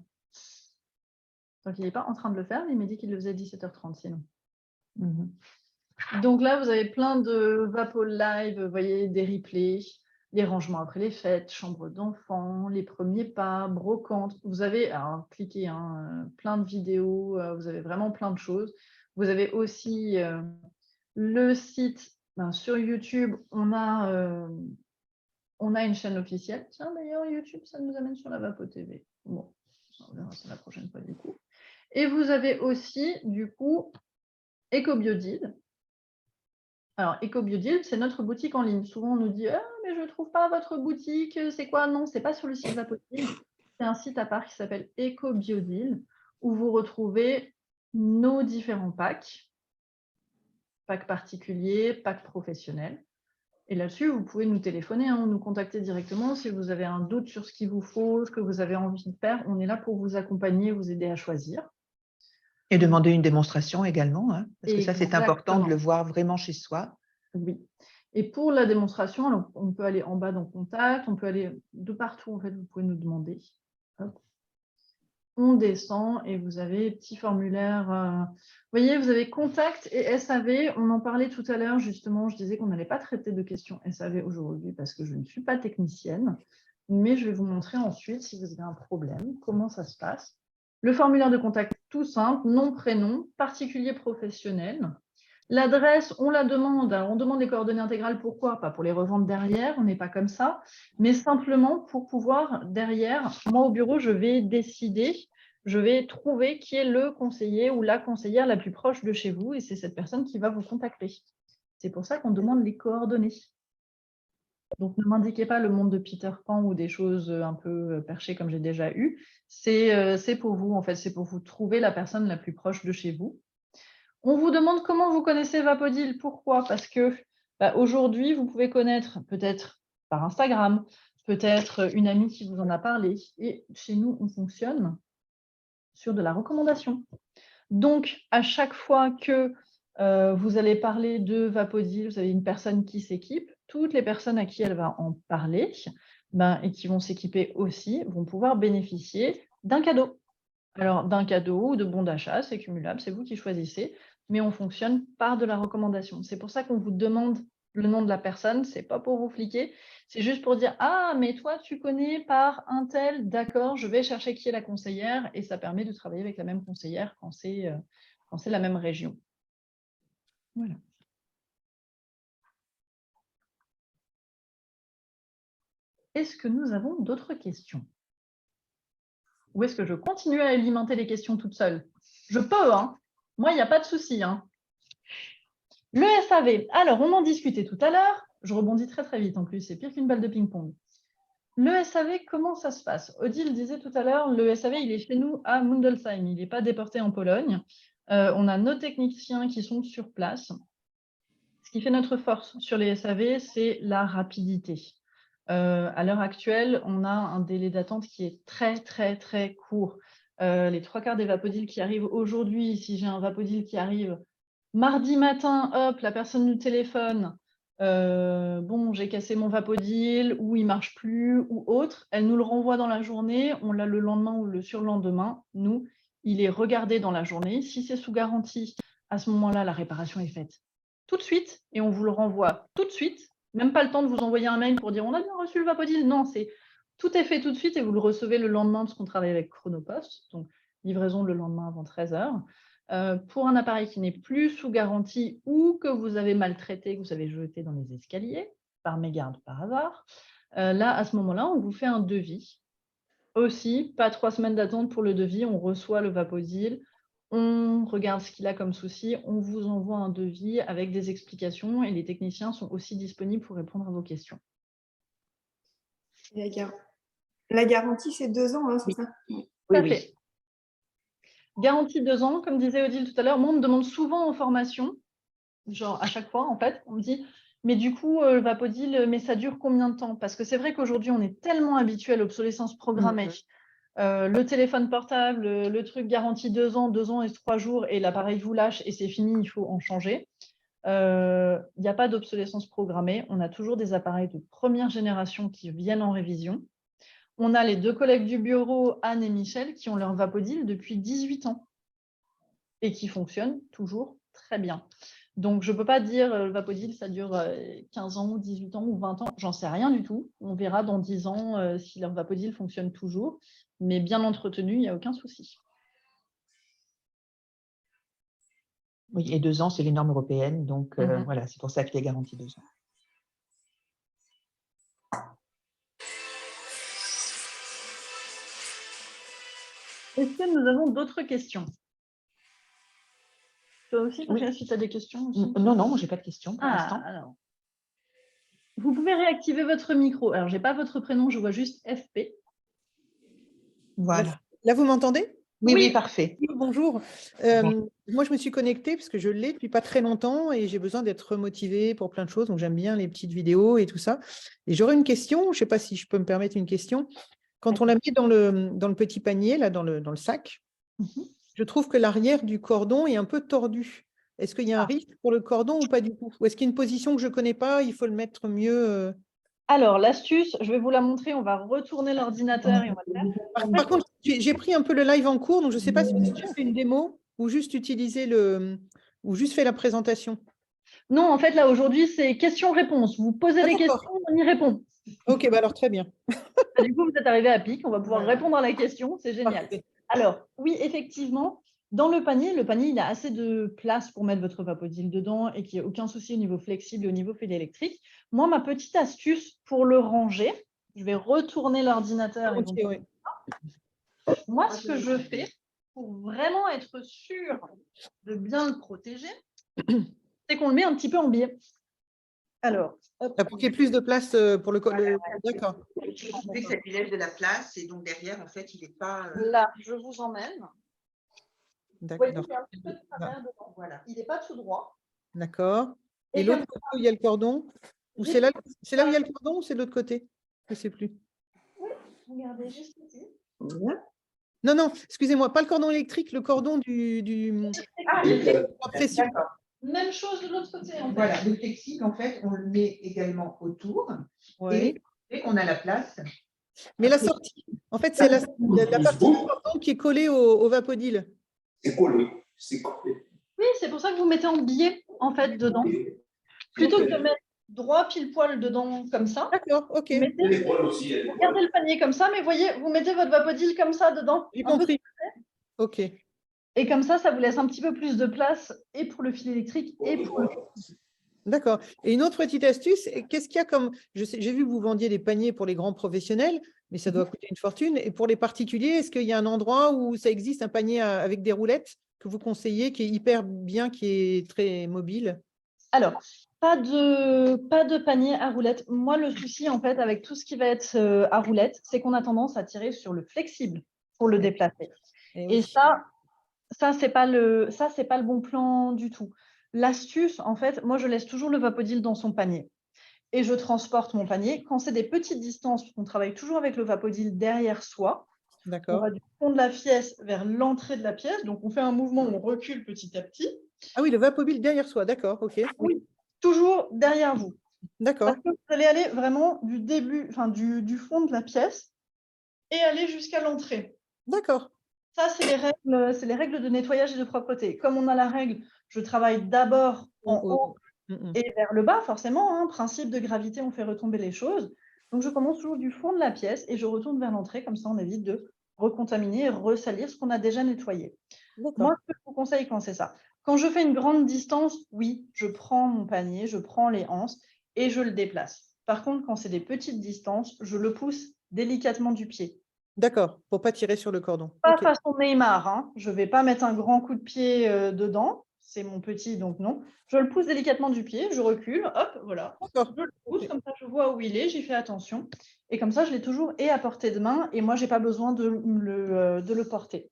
Donc, il n'est pas en train de le faire, mais il m'a dit qu'il le faisait à 17h30 sinon. Donc là, vous avez plein de Vapo Live, vous voyez, des replays, les rangements après les fêtes, chambre d'enfants, les premiers pas, brocante. Vous avez, alors cliquez, plein de vidéos, vous avez vraiment plein de choses. Vous avez aussi le site, sur YouTube, on a une chaîne officielle. Tiens, d'ailleurs, YouTube, ça nous amène sur la Vapo TV. Bon, on verra ça la prochaine fois du coup. Et vous avez aussi, du coup, EcoBiodil. Alors, EcoBiodil, c'est notre boutique en ligne. Souvent, on nous dit « Ah, mais je ne trouve pas votre boutique, c'est quoi ?» Non, ce n'est pas sur le site Vapodil. C'est un site à part qui s'appelle EcoBiodil, où vous retrouvez nos différents packs particuliers, packs professionnels. Et là-dessus, vous pouvez nous téléphoner, nous contacter directement si vous avez un doute sur ce qu'il vous faut, ce que vous avez envie de faire. On est là pour vous accompagner, vous aider à choisir. Et demander une démonstration également, parce que ça, c'est important de le voir vraiment chez soi. Oui. Et pour la démonstration, alors, on peut aller en bas dans Contact, on peut aller de partout, en fait, vous pouvez nous demander. Hop. On descend et vous avez petit formulaire. Vous voyez, vous avez Contact et SAV. On en parlait tout à l'heure, justement. Je disais qu'on n'allait pas traiter de questions SAV aujourd'hui parce que je ne suis pas technicienne. Mais je vais vous montrer ensuite, si vous avez un problème, comment ça se passe. Le formulaire de contact, tout simple, nom, prénom, particulier, professionnel. L'adresse, on la demande. Alors, on demande les coordonnées intégrales. Pourquoi? Pas pour les revendre derrière, on n'est pas comme ça, mais simplement pour pouvoir, derrière, moi au bureau, je vais décider, je vais trouver qui est le conseiller ou la conseillère la plus proche de chez vous, et c'est cette personne qui va vous contacter. C'est pour ça qu'on demande les coordonnées. Donc, ne m'indiquez pas le monde de Peter Pan ou des choses un peu perchées comme j'ai déjà eu. C'est pour vous, en fait, c'est pour vous trouver la personne la plus proche de chez vous. On vous demande comment vous connaissez Vapodil. Pourquoi? Parce que aujourd'hui, vous pouvez connaître peut-être par Instagram, peut-être une amie qui vous en a parlé. Et chez nous, on fonctionne sur de la recommandation. Donc, à chaque fois que vous allez parler de Vapodil, vous avez une personne qui s'équipe, toutes les personnes à qui elle va en parler et qui vont s'équiper aussi vont pouvoir bénéficier d'un cadeau. Alors, d'un cadeau ou de bons d'achat, c'est cumulable, c'est vous qui choisissez, mais on fonctionne par de la recommandation. C'est pour ça qu'on vous demande le nom de la personne, c'est pas pour vous fliquer, c'est juste pour dire « Ah, mais toi, tu connais par un tel, d'accord, je vais chercher qui est la conseillère » et ça permet de travailler avec la même conseillère quand c'est la même région. Voilà. Est-ce que nous avons d'autres questions? Ou est-ce que je continue à alimenter les questions toute seule? Je peux, hein. Moi, il n'y a pas de souci. Hein. Le SAV, alors on en discutait tout à l'heure. Je rebondis très très vite en plus, c'est pire qu'une balle de ping-pong. Le SAV, comment ça se passe? Odile disait tout à l'heure, le SAV, il est chez nous à Mundelsheim, il n'est pas déporté en Pologne. On a nos techniciens qui sont sur place. Ce qui fait notre force sur les SAV, c'est la rapidité. À l'heure actuelle, on a un délai d'attente qui est très, très, très court. Les 3/4 des Vapodil qui arrivent aujourd'hui, si j'ai un Vapodil qui arrive mardi matin, hop, la personne nous téléphone, bon, j'ai cassé mon Vapodil, ou il marche plus, ou autre, elle nous le renvoie dans la journée, on l'a le lendemain ou le surlendemain, nous, il est regardé dans la journée. Si c'est sous garantie, à ce moment-là, la réparation est faite tout de suite, et on vous le renvoie tout de suite, même pas le temps de vous envoyer un mail pour dire on a bien reçu le Vapodil, non, tout est fait tout de suite et vous le recevez le lendemain parce qu'on travaille avec Chronopost, donc livraison le lendemain avant 13 h. Pour un appareil qui n'est plus sous garantie ou que vous avez maltraité, que vous avez jeté dans les escaliers, par mégarde par hasard, là, à ce moment-là, on vous fait un devis. Aussi, pas 3 semaines d'attente pour le devis, on reçoit le Vapodil, on regarde ce qu'il a comme souci, on vous envoie un devis avec des explications et les techniciens sont aussi disponibles pour répondre à vos questions. La garantie, c'est 2 ans, hein, c'est ça? Oui. Garantie 2 ans, comme disait Odile tout à l'heure. Moi, on me demande souvent en formation, genre à chaque fois, en fait, on me dit « Mais du coup, le Vapodil, mais ça dure combien de temps ?» Parce que c'est vrai qu'aujourd'hui, on est tellement habitué à l'obsolescence programmée. Le téléphone portable, le truc garantie 2 ans et 3 jours, et l'appareil vous lâche et c'est fini, il faut en changer. Il n'y a pas d'obsolescence programmée. On a toujours des appareils de première génération qui viennent en révision. On a les 2 collègues du bureau, Anne et Michel, qui ont leur Vapodil depuis 18 ans et qui fonctionnent toujours très bien. Donc, je ne peux pas dire le Vapodil, ça dure 15 ans, ou 18 ans ou 20 ans. J'en sais rien du tout. On verra dans 10 ans si leur Vapodil fonctionne toujours. Mais bien entretenu, il n'y a aucun souci. Oui, et 2 ans, c'est les normes européennes. Donc, voilà, c'est pour ça qu'il est garanti 2 ans. Est-ce que nous avons d'autres questions? Toi aussi, Patricia, si tu as des questions aussi? Non, non, moi, je n'ai pas de questions pour l'instant. Alors. Vous pouvez réactiver votre micro. Alors, je n'ai pas votre prénom, je vois juste FP. Voilà. Là, vous m'entendez? Oui, parfait. Oui, bonjour. Moi, je me suis connectée parce que je l'ai depuis pas très longtemps et j'ai besoin d'être motivée pour plein de choses. Donc, j'aime bien les petites vidéos et tout ça. Et j'aurais une question, je ne sais pas si je peux me permettre une question. Quand on la met dans le petit panier, là, dans le sac, je trouve que l'arrière du cordon est un peu tordu. Est-ce qu'il y a un risque pour le cordon ou pas du tout? Ou est-ce qu'il y a une position que je ne connais pas, il faut le mettre mieux Alors, l'astuce, je vais vous la montrer. On va retourner l'ordinateur et on va le faire. Par contre, j'ai pris un peu le live en cours, donc je ne sais pas si vous avez fait une démo ou juste utiliser ou juste fait la présentation. Non, en fait, là, aujourd'hui, c'est questions-réponses. Vous posez des questions, on y répond. Ok, bah alors très bien. Du coup, vous êtes arrivé à pic. On va pouvoir répondre à la question. C'est génial. Parfait. Alors, oui, effectivement, dans le panier, il a assez de place pour mettre votre Vapodil dedans et qu'il n'y ait aucun souci au niveau flexible et au niveau fil électrique. Moi, ma petite astuce pour le ranger, je vais retourner l'ordinateur. Moi, ce que je fais pour vraiment être sûr de bien le protéger, c'est qu'on le met un petit peu en biais. Alors, pour qu'il y ait plus de place pour le D'accord. Dès que ça lui laisse de la place et donc derrière, en fait, il n'est pas. Là, je vous emmène. D'accord. Il y a un petit peu de travers dedans. Voilà. Il n'est pas tout droit. D'accord. Et l'autre côté où il y a le cordon? Ou c'est là où il y a le cordon ou c'est de l'autre côté? Je ne sais plus. Oui, regardez juste ici. Non, non, excusez-moi, pas le cordon électrique, le cordon pression. D'accord. Même chose de l'autre côté. En fait. Voilà, le flexible, en fait, on le met également autour. Et dès qu'on a la place. Mais la sortie, en fait, c'est la partie du cordon qui est collée au Vapodil. C'est collé, c'est collé. Oui, c'est pour ça que vous mettez en biais, en fait, dedans. Plutôt que de mettre droit pile poil dedans comme ça. D'accord, ok. Gardez le panier comme ça, mais voyez, vous mettez votre Vapodil comme ça dedans. J'ai compris. Ok. Et comme ça vous laisse un petit peu plus de place et pour le fil électrique et pour le... D'accord. Et une autre petite astuce, qu'est-ce qu'il y a comme... J'ai vu que vous vendiez des paniers pour les grands professionnels, mais ça doit coûter une fortune. Et pour les particuliers, est-ce qu'il y a un endroit où ça existe, un panier avec des roulettes que vous conseillez, qui est hyper bien, qui est très mobile? Alors, pas de panier à roulettes. Moi, le souci, en fait, avec tout ce qui va être à roulettes, c'est qu'on a tendance à tirer sur le flexible pour le déplacer. Et ça, c'est pas le bon plan du tout. L'astuce, en fait, moi, je laisse toujours le Vapodil dans son panier. Et je transporte mon panier. Quand c'est des petites distances, on travaille toujours avec le Vapodil derrière soi. On D'accord. va du fond de la pièce vers l'entrée de la pièce. Donc, on fait un mouvement, on recule petit à petit. Ah oui, le Vapobile derrière soi, d'accord, ok. Oui, toujours derrière vous. D'accord, Parce que vous allez aller vraiment du début, enfin du fond de la pièce et aller jusqu'à l'entrée. d'accord. Ça, c'est les règles de nettoyage et de propreté. Comme on a la règle, je travaille d'abord en haut et vers le bas, forcément. Hein, principe de gravité, on fait retomber les choses. Donc, je commence toujours du fond de la pièce et je retourne vers l'entrée. Comme ça, on évite de recontaminer et ressalir ce qu'on a déjà nettoyé. Moi, ce que je vous conseille quand c'est ça. Quand je fais une grande distance, oui, je prends mon panier, je prends les anses et je le déplace. Par contre, quand c'est des petites distances, je le pousse délicatement du pied. D'accord, pour ne pas tirer sur le cordon. Pas Ok. façon Neymar, hein. Je ne vais pas mettre un grand coup de pied dedans. C'est mon petit, donc non. Je le pousse délicatement du pied, je recule, hop, voilà. D'accord. Je le pousse, comme ça je vois où il est, j'y fais attention. Et comme ça, je l'ai toujours et à portée de main et moi, je n'ai pas besoin de le porter.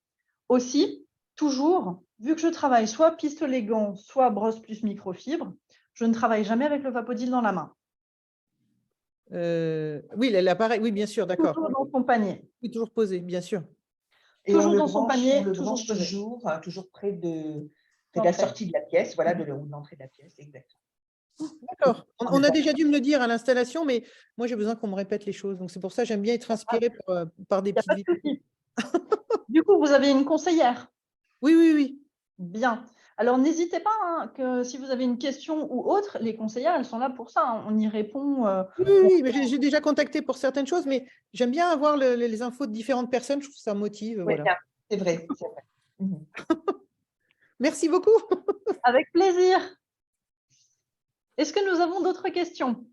Aussi, toujours, vu que je travaille soit pistolet gant, soit brosse plus microfibre, je ne travaille jamais avec le Vapodil dans la main. Oui, l'appareil, oui, bien sûr, d'accord. Toujours dans son panier. Oui, toujours posé, bien sûr. Et Toujours on le dans son branche, panier, on le toujours branche posé. toujours près de la sortie de la pièce, voilà, de l'entrée de la pièce, exactement. D'accord. On a déjà dû me le dire à l'installation, mais moi, j'ai besoin qu'on me répète les choses. Donc, c'est pour ça que j'aime bien être inspirée par des Il n'y a petites pas de vidéos. souci. Du coup, vous avez une conseillère? Oui, oui, oui. Bien. Alors, n'hésitez pas, hein, que si vous avez une question ou autre, les conseillères, elles sont là pour ça. Hein. On y répond. Oui, mais j'ai déjà contacté pour certaines choses, mais j'aime bien avoir les infos de différentes personnes. Je trouve que ça motive. Oui, Voilà. c'est vrai, c'est vrai. Merci beaucoup. Avec plaisir. Est-ce que nous avons d'autres questions?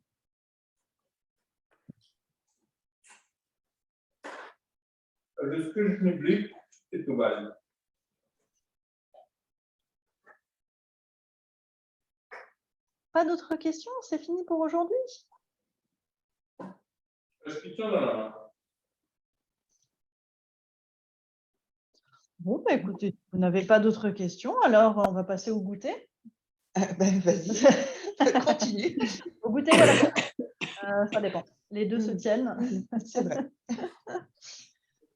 De ce que je publie, c'est tout mal. Pas d'autres questions? C'est fini pour aujourd'hui? Inscription dans la main. Bon, bah, écoutez, vous n'avez pas d'autres questions, alors on va passer au goûter. Ben, vas-y, continue. Au goûter ou à la boîte? Ça dépend. Les deux se tiennent. C'est vrai.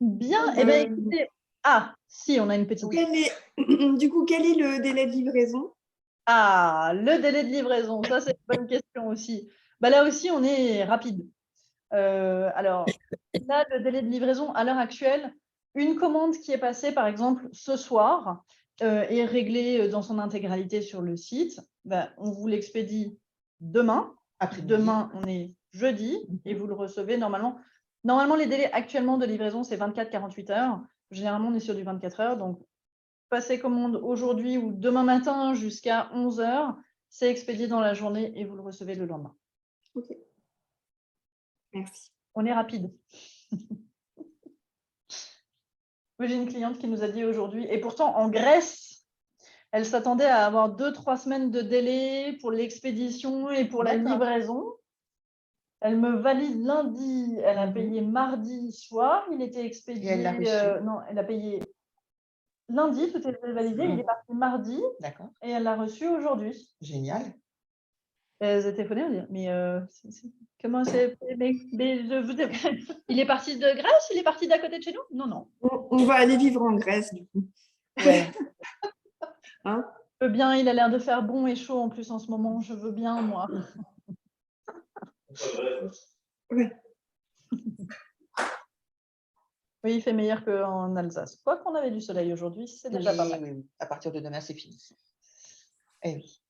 Bien. Eh bien, écoutez. Ah, si, on a une petite. Du coup, quel est le délai de livraison? Ah, le délai de livraison, ça c'est une bonne question aussi. Bah, là aussi, on est rapide. Alors, là, le délai de livraison, à l'heure actuelle, une commande qui est passée, par exemple, ce soir, est réglée dans son intégralité sur le site. Bah, on vous l'expédie demain. Demain, on est jeudi et vous le recevez normalement. Normalement, les délais actuellement de livraison, c'est 24-48 heures. Généralement, on est sur du 24 heures. Donc, passez commande aujourd'hui ou demain matin jusqu'à 11 heures. C'est expédié dans la journée et vous le recevez le lendemain. Ok. Merci. On est rapide. Moi, j'ai une cliente qui nous a dit aujourd'hui, et pourtant en Grèce, elle s'attendait à avoir 2-3 semaines de délai pour l'expédition et pour la livraison. Elle me valide lundi, elle a payé mardi soir, il était expédié. Et elle l'a reçu. Non, elle a payé lundi, tout était validé, il est parti mardi. D'accord. Et elle l'a reçu aujourd'hui. Génial. Et elles étaient étonnées, elles disaient, mais comment c'est il est parti de Grèce, il est parti d'à côté de chez nous? Non, non. On va aller vivre en Grèce, du coup. Ouais. Hein? Je veux bien, il a l'air de faire bon et chaud en plus en ce moment, je veux bien, moi. Oui. Oui, il fait meilleur qu'en Alsace. Quoi qu'on avait du soleil aujourd'hui, c'est déjà pas mal. Oui. À partir de demain, c'est fini. Eh oui.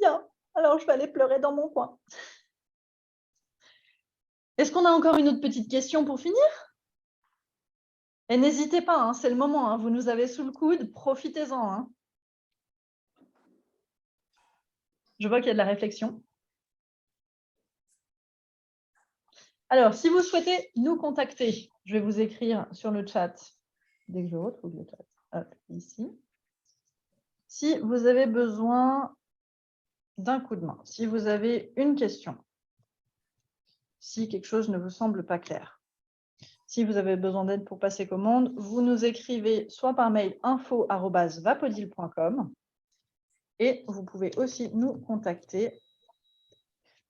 Bien, alors je vais aller pleurer dans mon coin. Est-ce qu'on a encore une autre petite question pour finir? Et n'hésitez pas, hein, c'est le moment, hein, vous nous avez sous le coude, profitez-en. Hein. Je vois qu'il y a de la réflexion. Alors, si vous souhaitez nous contacter, je vais vous écrire sur le chat, dès que je retrouve le chat, hop, ici. Si vous avez besoin d'un coup de main, si vous avez une question, si quelque chose ne vous semble pas clair, si vous avez besoin d'aide pour passer commande, vous nous écrivez soit par mail info@vapodil.com et vous pouvez aussi nous contacter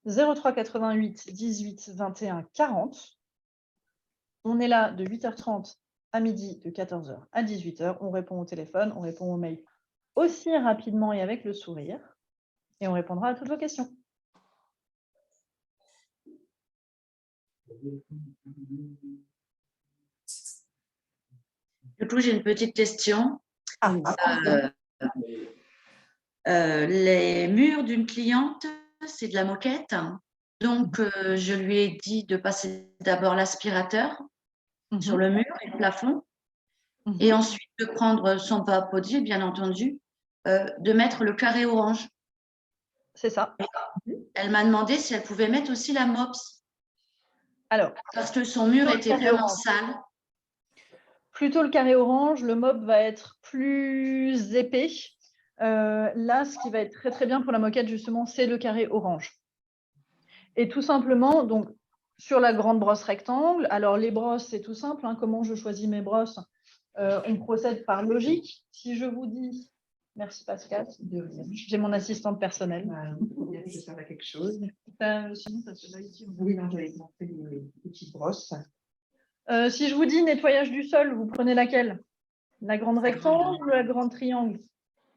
03 88 18 21 40. On est là de 8h30 à midi, de 14h à 18h. On répond au téléphone, on répond aux mails aussi rapidement et avec le sourire. Et on répondra à toutes vos questions. Du coup, j'ai une petite question. Les murs d'une cliente, c'est de la moquette. Donc, je lui ai dit de passer d'abord l'aspirateur sur le mur et le plafond. Et ensuite, de prendre son Vapodil, bien entendu, de mettre le carré orange. C'est ça. Elle m'a demandé si elle pouvait mettre aussi la MOPS. Alors, parce que son mur était vraiment sale. Plutôt le carré orange, le mop va être plus épais. Là, ce qui va être très très bien pour la moquette, justement, c'est le carré orange. Et tout simplement, donc, sur la grande brosse rectangle, alors les brosses, c'est tout simple. Hein, comment je choisis mes brosses? On procède par logique. Si je vous dis, merci Pascal, j'ai mon assistante personnelle. Je sers à quelque chose. Sinon, ça se là ici. Oui, non, j'avais montré les petites brosses. Si je vous dis nettoyage du sol, vous prenez laquelle? La grande rectangle ou la grande triangle?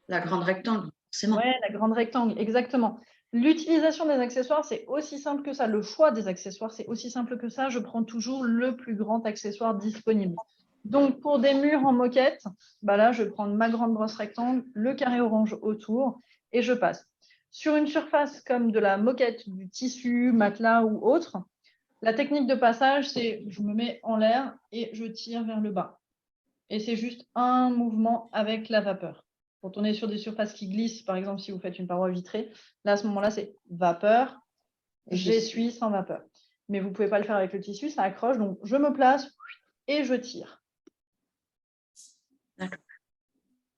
La grande rectangle, forcément. Oui, la grande rectangle, exactement. L'utilisation des accessoires, c'est aussi simple que ça. Le choix des accessoires, c'est aussi simple que ça. Je prends toujours le plus grand accessoire disponible. Donc, pour des murs en moquette, bah là, je prends ma grande brosse rectangle, le carré orange autour et je passe. Sur une surface comme de la moquette, du tissu, matelas ou autre, la technique de passage, c'est je me mets en l'air et je tire vers le bas. Et c'est juste un mouvement avec la vapeur. Quand on est sur des surfaces qui glissent, par exemple, si vous faites une paroi vitrée, là, à ce moment-là, c'est vapeur, j'essuie sans vapeur. Mais vous ne pouvez pas le faire avec le tissu, ça accroche. Donc, je me place et je tire. D'accord.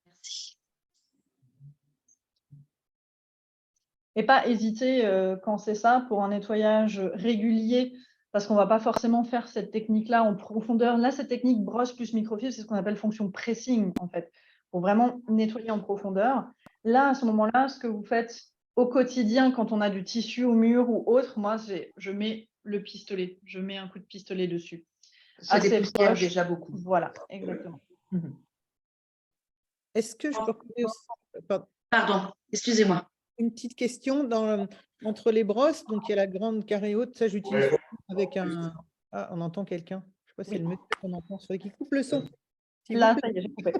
Merci. Et pas hésiter, quand c'est ça, pour un nettoyage régulier, parce qu'on ne va pas forcément faire cette technique-là en profondeur. Là, cette technique brosse plus microfibre, c'est ce qu'on appelle fonction pressing, en fait, pour vraiment nettoyer en profondeur. Là, à ce moment-là, ce que vous faites au quotidien, quand on a du tissu au mur ou autre, moi, je mets le pistolet. Je mets un coup de pistolet dessus. Ça dépoussière déjà beaucoup. Voilà, exactement. Est-ce que je peux poser aussi... Pardon, excusez-moi. Une petite question entre les brosses, donc il y a la grande carré haute, ça j'utilise avec un... Ah, on entend quelqu'un. Je ne sais pas si c'est le monsieur qu'on entend, il faudrait qu'il coupe le son. Là, ça y est, j'ai coupé.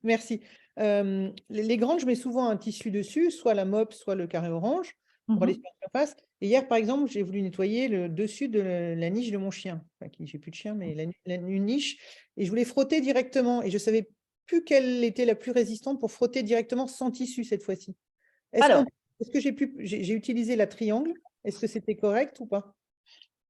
Merci. Les grandes, je mets souvent un tissu dessus, soit la mop, soit le carré orange, pour aller sur la surface. Et hier, par exemple, j'ai voulu nettoyer le dessus de la niche de mon chien. Enfin, j'ai plus de chien, mais une niche. Et je voulais frotter directement. Et je ne savais plus quelle était la plus résistante pour frotter directement sans tissu cette fois-ci. Est-ce que j'ai utilisé la triangle? Est-ce que c'était correct ou pas?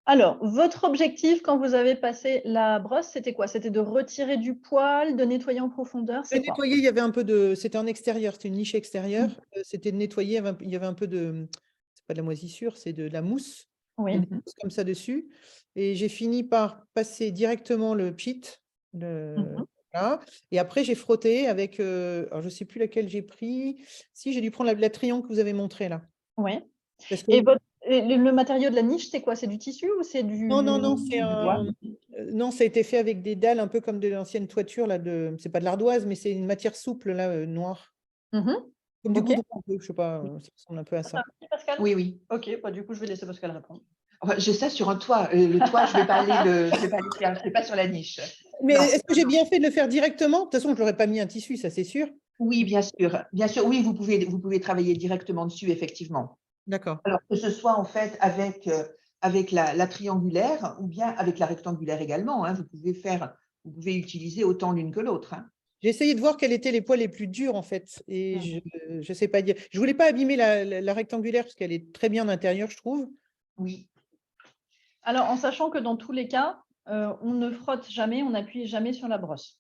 Alors, votre objectif quand vous avez passé la brosse, c'était quoi? C'était de retirer du poil, de nettoyer en profondeur? De nettoyer, il y avait un peu de... C'était en extérieur, c'était une niche extérieure. C'était de nettoyer, il y avait un peu de... C'est pas de la moisissure, c'est de la mousse. Oui. Il y a des mousses comme ça dessus. Et j'ai fini par passer directement le pchit. Voilà. Et après, j'ai frotté avec... alors, je ne sais plus laquelle j'ai pris. Si, j'ai dû prendre la triangle que vous avez montrée là. Oui. Parce que... Et le matériau de la niche, c'est quoi? C'est du tissu ou c'est du... Non, c'est non, ça a été fait avec des dalles un peu comme de l'ancienne toiture. C'est pas de l'ardoise, mais c'est une matière souple là, noire. Comme du goudron, je ne sais pas, ça ressemble un peu à ça. Pascal? Oui. Ok, du coup, je vais laisser Pascal répondre. J'ai ça sur un toit. Le toit, je ne vais pas aller faire, je ne vais pas sur la niche. Mais est-ce que j'ai bien fait de le faire directement? De toute façon, je n'aurais pas mis un tissu, ça c'est sûr. Oui, bien sûr. Bien sûr, oui, vous pouvez travailler directement dessus, effectivement. D'accord. Alors que ce soit en fait avec la triangulaire ou bien avec la rectangulaire également. Hein, vous pouvez utiliser autant l'une que l'autre. Hein. J'ai essayé de voir quels étaient les poils les plus durs en fait. Et je ne sais pas dire. Je ne voulais pas abîmer la rectangulaire parce qu'elle est très bien en intérieur, je trouve. Oui. Alors, en sachant que dans tous les cas, on ne frotte jamais, on n'appuie jamais sur la brosse.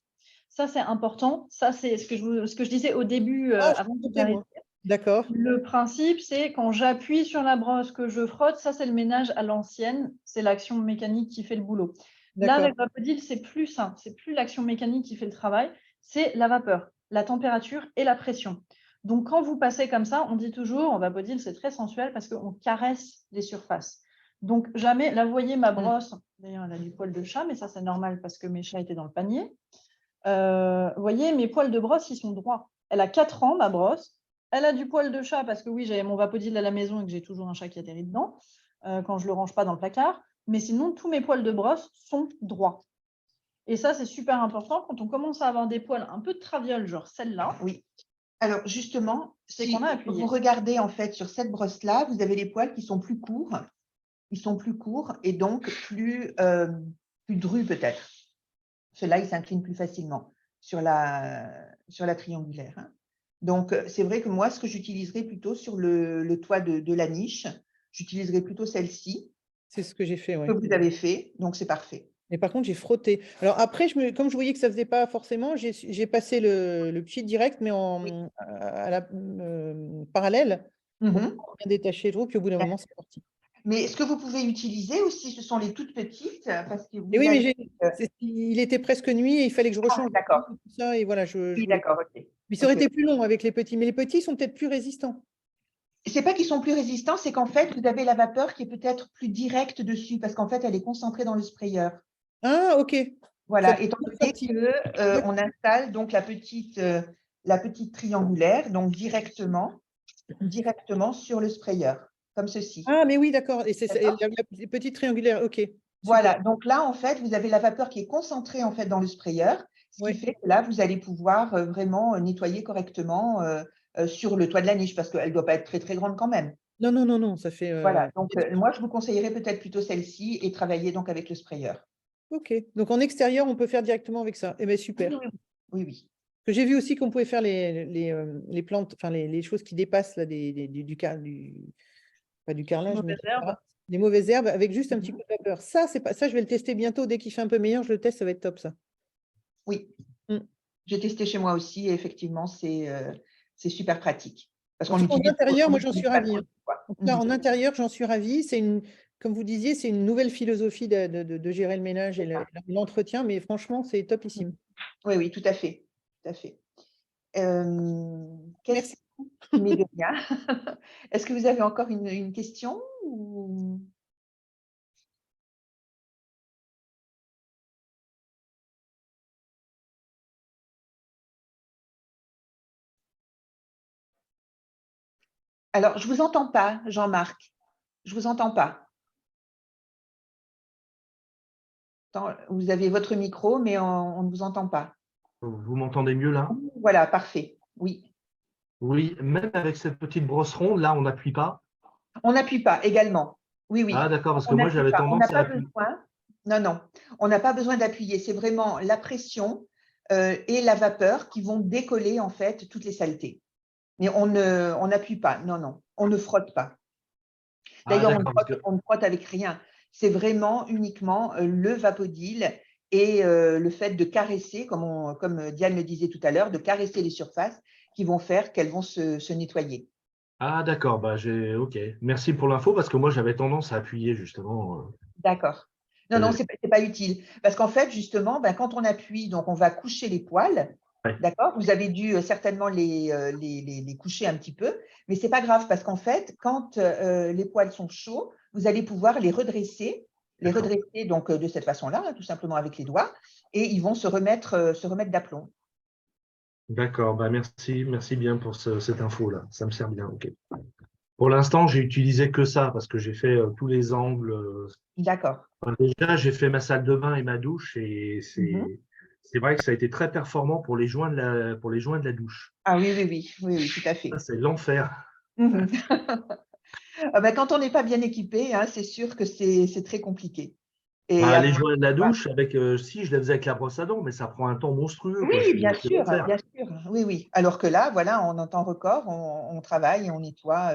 Ça, c'est important. Ça, c'est ce que je disais au début avant de vous arrêter. D'accord. Le principe, c'est quand j'appuie sur la brosse, que je frotte, ça, c'est le ménage à l'ancienne. C'est l'action mécanique qui fait le boulot. Là, avec Vapodil, c'est plus simple. C'est plus l'action mécanique qui fait le travail. C'est la vapeur, la température et la pression. Donc, quand vous passez comme ça, on dit toujours, en Vapodil, c'est très sensuel parce qu'on caresse les surfaces. Donc, jamais, là, vous voyez ma brosse, d'ailleurs, elle a du poil de chat, mais ça, c'est normal parce que mes chats étaient dans le panier. Vous voyez, mes poils de brosse, ils sont droits. Elle a 4 ans, ma brosse. Elle a du poil de chat parce que oui, j'avais mon Vapodil à la maison et que j'ai toujours un chat qui atterrit dedans quand je ne le range pas dans le placard. Mais sinon, tous mes poils de brosse sont droits. Et ça, c'est super important quand on commence à avoir des poils un peu de traviole, genre celle-là. Oui. Alors, justement, C'est si qu'on a appuyé. vous regardez en fait sur cette brosse-là, vous avez les poils qui sont plus courts. Ils sont plus courts et donc plus drus peut-être. Ceux-là, ils s'inclinent plus facilement sur la triangulaire. Hein. Donc, c'est vrai que moi, ce que j'utiliserais plutôt sur le toit de la niche, j'utiliserais plutôt celle-ci. C'est ce que j'ai fait, oui. Que vous avez fait, donc c'est parfait. Mais par contre, j'ai frotté. Alors après, comme je voyais que ça ne faisait pas forcément, j'ai passé le pchit direct, mais à la parallèle, pour bien détacher le trou, puis au bout d'un moment, c'est parti. Mais ce que vous pouvez utiliser aussi, ce sont les toutes petites. Parce que et oui, mais il était presque nuit et il fallait que je rechange d'accord. tout ça. Et voilà, oui, d'accord, ok. Mais ça aurait été plus long avec les petits. Mais les petits sont peut-être plus résistants. C'est pas qu'ils sont plus résistants, c'est qu'en fait, vous avez la vapeur qui est peut-être plus directe dessus, parce qu'en fait, elle est concentrée dans le sprayer. Ah, ok. Voilà, étant donné qu'on installe donc la petite triangulaire, donc directement sur le sprayer, comme ceci. Ah, mais oui, d'accord. Et c'est la petite triangulaire, ok. Voilà, donc là, en fait, vous avez la vapeur qui est concentrée en fait dans le sprayer, ce qui fait que là, vous allez pouvoir vraiment nettoyer correctement sur le toit de la niche, parce qu'elle ne doit pas être très, très grande quand même. Non, non, non, non, ça fait… Voilà, donc moi, je vous conseillerais peut-être plutôt celle-ci et travailler donc avec le sprayer. Ok, donc en extérieur, on peut faire directement avec ça. Eh bien, super. Oui, oui. Que j'ai vu aussi qu'on pouvait faire les plantes, enfin les choses qui dépassent là, pas du carrelage, mais des mauvaises herbes avec juste un petit coup de vapeur. Ça, je vais le tester bientôt. Dès qu'il fait un peu meilleur, je le teste, ça va être top ça. Oui, j'ai testé chez moi aussi et effectivement, c'est super pratique. Parce en intérieur, moi j'en suis ravie. En intérieur, j'en suis ravie. Comme vous disiez, c'est une nouvelle philosophie de gérer le ménage et l'entretien, mais franchement, c'est topissime. Oui, oui, tout à fait. Tout à fait. Merci. Mais de rien. Est-ce que vous avez encore une question ou... Alors, je ne vous entends pas, Jean-Marc. Je ne vous entends pas. Vous avez votre micro, mais on ne vous entend pas. Vous m'entendez mieux là? Voilà, parfait. Oui. Oui, même avec cette petite brosse ronde, là, on n'appuie pas? On n'appuie pas également. Oui, oui. Ah, d'accord, parce que moi, j'avais tendance à appuyer. Non, non, on n'a pas besoin d'appuyer. C'est vraiment la pression et la vapeur qui vont décoller, en fait, toutes les saletés. Mais on n'appuie pas. Non, non, on ne frotte pas. D'ailleurs, on ne frotte avec rien. C'est vraiment uniquement le Vapodil et le fait de caresser, comme Diane le disait tout à l'heure, de caresser les surfaces qui vont faire qu'elles vont se nettoyer. Ah, d'accord. OK. Merci pour l'info parce que moi, j'avais tendance à appuyer justement. D'accord. Non, non, ce n'est pas utile. Parce qu'en fait, justement, quand on appuie, donc on va coucher les poils. Ouais. D'accord. Vous avez dû certainement les coucher un petit peu, mais ce n'est pas grave parce qu'en fait, quand les poils sont chauds, vous allez pouvoir les redresser donc de cette façon-là, tout simplement avec les doigts, et ils vont se remettre d'aplomb. D'accord. Merci bien pour cette info-là. Ça me sert bien. OK. Pour l'instant, j'ai utilisé que ça parce que j'ai fait tous les angles. D'accord. Déjà, j'ai fait ma salle de bain et ma douche et c'est vrai que ça a été très performant pour les joints de la douche. Ah oui, tout à fait. C'est l'enfer. Quand on n'est pas bien équipé, hein, c'est sûr que c'est très compliqué. Et les joints de la douche, si je les faisais avec la brosse à dents, mais ça prend un temps monstrueux. Oui, bien sûr. Oui. Alors que là, voilà, en un temps record, on travaille et on nettoie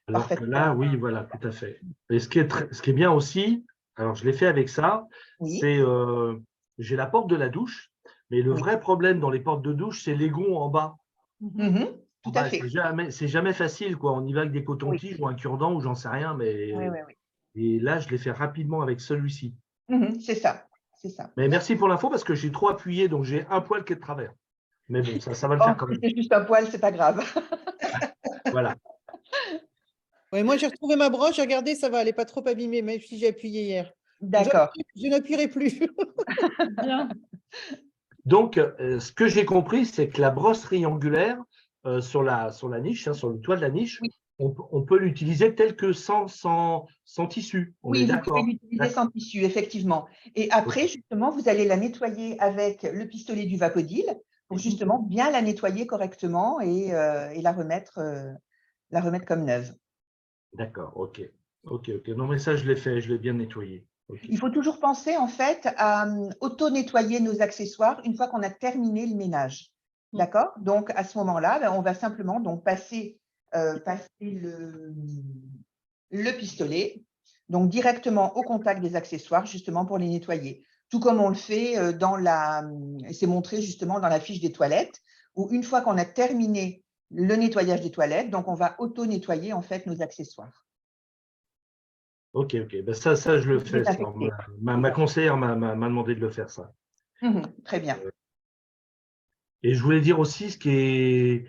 parfaitement. Là, oui, voilà, tout à fait. Et ce qui est bien aussi, alors je l'ai fait avec ça, c'est j'ai la porte de la douche, mais le vrai problème dans les portes de douche, c'est l'égon en bas. Tout à fait. C'est jamais facile, quoi. On y va avec des cotons-tiges ou un cure-dent ou j'en sais rien, mais et là, je l'ai fait rapidement avec celui-ci. C'est ça. Mais merci pour l'info parce que j'ai trop appuyé, donc j'ai un poil qui est de travers. Mais bon, ça va le faire quand même. C'est juste un poil, c'est pas grave. Voilà. Ouais, moi, j'ai retrouvé ma broche, j'ai regardé, ça va, elle n'est pas trop abîmée, même si j'ai appuyé hier. D'accord. Je n'appuierai plus. Bien. Donc, ce que j'ai compris, c'est que la brosse triangulaire sur la niche, hein, sur le toit de la niche, Oui. on peut l'utiliser tel que sans tissu. On est Oui, vous d'accord. pouvez l'utiliser sans tissu, effectivement. Et après, justement, vous allez la nettoyer avec le pistolet du Vapodil pour justement bien la nettoyer correctement et la remettre comme neuve. D'accord, ok. Ok. Non, mais ça, je l'ai fait, je l'ai bien nettoyé. Okay. Il faut toujours penser, en fait, à auto-nettoyer nos accessoires une fois qu'on a terminé le ménage. D'accord? Donc, à ce moment-là, ben, on va simplement donc, passer le pistolet donc directement au contact des accessoires, justement pour les nettoyer. Tout comme on le fait c'est montré justement dans la fiche des toilettes, où une fois qu'on a terminé le nettoyage des toilettes, donc on va auto-nettoyer en fait nos accessoires. Ok. Ben ça, je le fais. Ma conseillère m'a demandé de le faire, ça. Très bien. Et je voulais dire aussi ce qui est…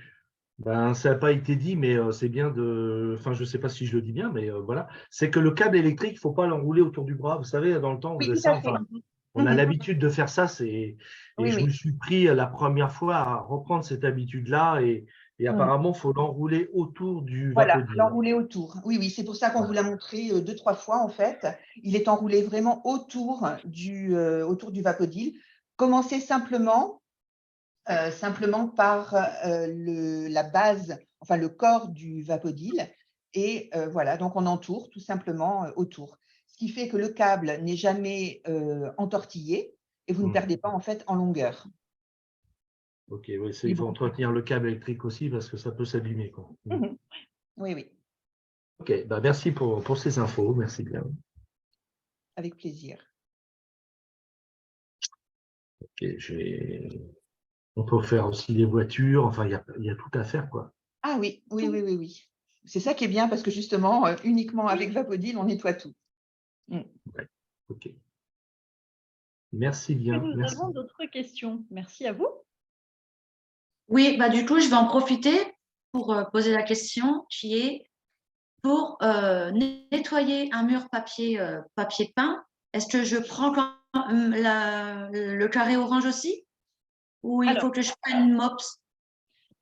Ben, ça n'a pas été dit, mais c'est bien de… Enfin, je ne sais pas si je le dis bien, mais voilà. C'est que le câble électrique, il ne faut pas l'enrouler autour du bras. Vous savez, dans le temps, on faisait ça. Enfin, on a l'habitude de faire ça. Et je me suis pris la première fois à reprendre cette habitude-là. Et apparemment, il faut l'enrouler autour du Vapodil. Voilà, l'enrouler autour. Oui, c'est pour ça qu'on vous l'a montré 2-3 fois, en fait. Il est enroulé vraiment autour du Vapodil. Commencez simplement par la base, enfin le corps du Vapodil. Et voilà, donc on entoure tout simplement autour. Ce qui fait que le câble n'est jamais entortillé et vous ne perdez pas en fait en longueur. Ok, oui, il faut entretenir le câble électrique aussi parce que ça peut s'abîmer. Oui. Ok, bah merci pour ces infos, merci bien. Avec plaisir. Ok, on peut faire aussi des voitures, enfin, il y a tout à faire, quoi. Ah oui. C'est ça qui est bien parce que justement, uniquement avec Vapodil, on nettoie tout. Ouais, ok. Merci bien. Nous avons d'autres questions. Merci à vous. Oui, bah du coup, je vais en profiter pour poser la question qui est pour nettoyer un mur papier peint, est-ce que je prends le carré orange aussi ou il faut que je prenne une mops?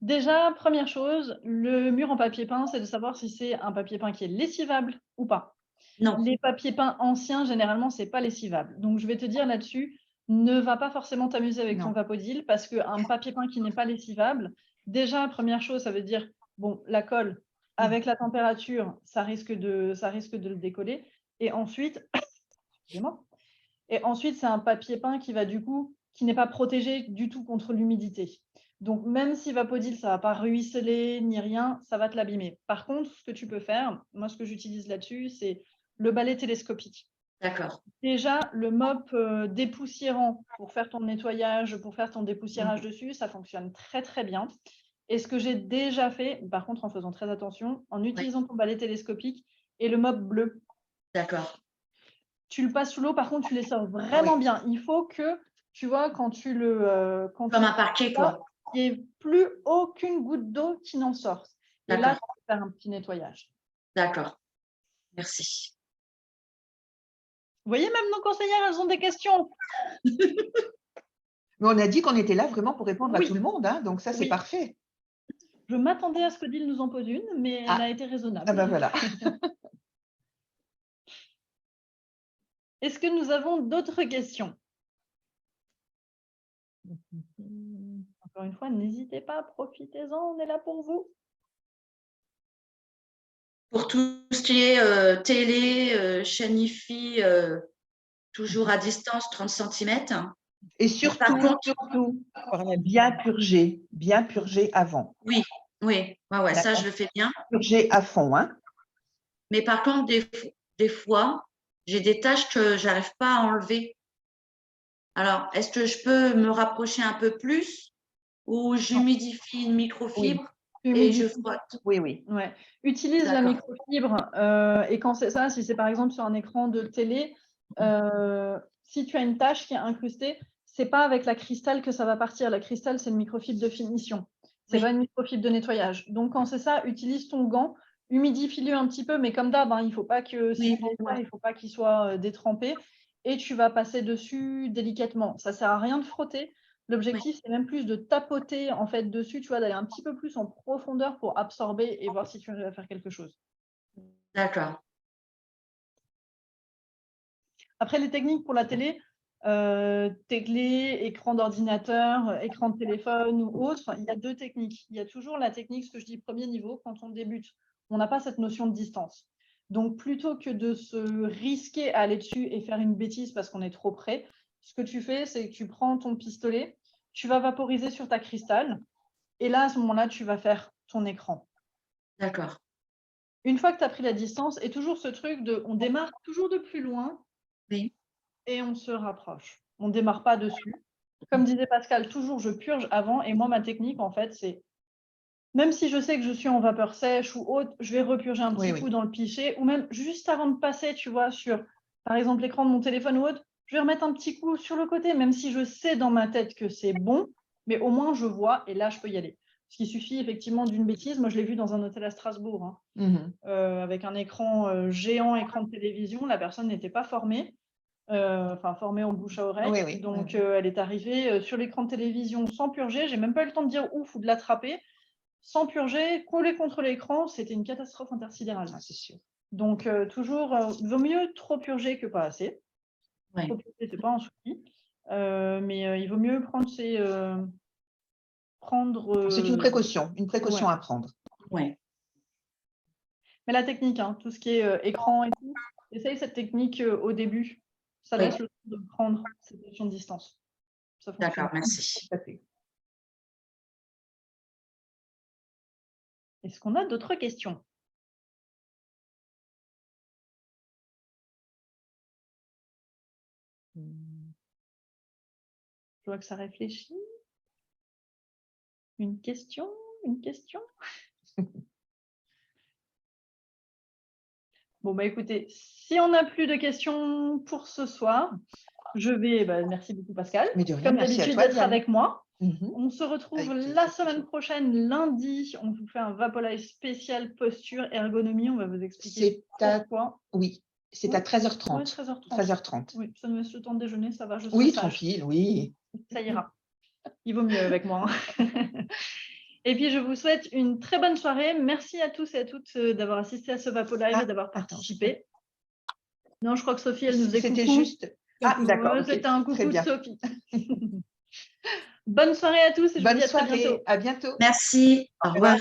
Déjà, première chose, le mur en papier peint, c'est de savoir si c'est un papier peint qui est lessivable ou pas. Non. Les papiers peints anciens, généralement, ce n'est pas lessivable. Donc, je vais te dire là-dessus, ne va pas forcément t'amuser avec ton Vapodil parce qu'un papier peint qui n'est pas lessivable, déjà, première chose, ça veut dire, bon, la colle, avec la température, ça risque de le décoller. Et ensuite, c'est un papier peint qui n'est pas protégé du tout contre l'humidité. Donc, même si Vapodil, ça ne va pas ruisseler ni rien, ça va te l'abîmer. Par contre, ce que tu peux faire, moi, ce que j'utilise là-dessus, c'est le balai télescopique. D'accord. Déjà, le mop dépoussiérant pour faire ton nettoyage, pour faire ton dépoussiérage dessus, ça fonctionne très, très bien. Et ce que j'ai déjà fait, par contre, en faisant très attention, en utilisant ton balai télescopique et le mop bleu. D'accord. Tu le passes sous l'eau, par contre, tu les sors vraiment bien. Il faut que, tu vois, quand tu le… Comme un parquet, quoi. Il n'y ait plus aucune goutte d'eau qui n'en sorte. Et là, tu peux faire un petit nettoyage. D'accord. Merci. Vous voyez, même nos conseillères, elles ont des questions. Mais on a dit qu'on était là vraiment pour répondre à tout le monde, hein, donc ça, c'est parfait. Je m'attendais à ce que Odile nous en pose une, mais elle a été raisonnable. Ah ben voilà. Est-ce que nous avons d'autres questions? Encore une fois, n'hésitez pas, profitez-en, on est là pour vous. Pour tout ce qui est télé, chaîne IFI, toujours à distance, 30 cm. Et surtout, bien purger avant. Oui, ça, je le fais bien. Purger à fond. Hein. Mais par contre, des fois, j'ai des tâches que je n'arrive pas à enlever. Alors, est-ce que je peux me rapprocher un peu plus ou j'humidifie une microfibre et je frotte? Oui. Ouais. Utilise la microfibre et quand c'est ça, si c'est par exemple sur un écran de télé, si tu as une tache qui est incrustée, c'est pas avec la cristal que ça va partir. La cristal, c'est une microfibre de finition. C'est Oui. pas une microfibre de nettoyage. Donc, quand c'est ça, utilise ton gant, humidifie-le un petit peu, mais comme d'hab, hein, il ne faut pas que Oui, il faut pas qu'il soit détrempé. Et tu vas passer dessus délicatement. Ça ne sert à rien de frotter. L'objectif, c'est même plus de tapoter en fait dessus, tu vois, d'aller un petit peu plus en profondeur pour absorber et voir si tu arrives à faire quelque chose. D'accord. Après, les techniques pour la télé, télé, écran d'ordinateur, écran de téléphone ou autre, il y a 2 techniques. Il y a toujours la technique, ce que je dis premier niveau, quand on débute, on n'a pas cette notion de distance. Donc, plutôt que de se risquer à aller dessus et faire une bêtise parce qu'on est trop près, ce que tu fais, c'est que tu prends ton pistolet, tu vas vaporiser sur ta cristal et là, à ce moment-là, tu vas faire ton écran. D'accord. Une fois que tu as pris la distance, et toujours ce truc de on démarre toujours de plus loin Oui. et on se rapproche. On ne démarre pas dessus. Comme disait Pascal, toujours je purge avant. Et moi, ma technique, en fait, c'est même si je sais que je suis en vapeur sèche ou autre, je vais repurger un petit coup dans le pichet ou même juste avant de passer, tu vois, sur, par exemple, l'écran de mon téléphone ou autre, je vais remettre un petit coup sur le côté, même si je sais dans ma tête que c'est bon, mais au moins je vois et là, je peux y aller. Ce qui suffit effectivement d'une bêtise. Moi, je l'ai vu dans un hôtel à Strasbourg, hein, avec un écran géant, écran de télévision. La personne n'était pas formée. Enfin formée en bouche à oreille. Donc, elle est arrivée sur l'écran de télévision sans purger. J'ai même pas eu le temps de dire ouf ou de l'attraper. Sans purger, collée contre l'écran, c'était une catastrophe intersidérale. C'est sûr. Donc, toujours, vaut mieux trop purger que pas assez. Ouais. Trop purger, c'est pas un souci. Mais il vaut mieux prendre ses... C'est une précaution à prendre. Ouais. Mais la technique, hein, tout ce qui est écran et tout, essaye cette technique au début. Ça laisse le temps de prendre cette notion de distance. Ça fonctionne. D'accord, merci. Est-ce qu'on a d'autres questions? Je vois que ça réfléchit. Une question? Bon, bah écoutez, si on n'a plus de questions pour ce soir, je vais, merci beaucoup Pascal, comme d'habitude d'être avec moi. On se retrouve la semaine prochaine, lundi. On vous fait un Vapolive spécial posture, ergonomie. On va vous expliquer pourquoi. Oui, c'est à 13h30. Ouais, 13h30. 13h30. Oui, ça nous laisse le temps de déjeuner, ça va, je Oui, serai sage. tranquille, oui. Ça ira. Il vaut mieux avec moi. Et puis, je vous souhaite une très bonne soirée. Merci à tous et à toutes d'avoir assisté à ce Vapolive et d'avoir participé. Non, je crois que Sophie, elle nous faisait coucou. C'était juste... Ah, d'accord. Okay. C'était un coucou de Sophie. Bonne soirée à tous et je vous dis à très bientôt. À bientôt. Merci. Au revoir.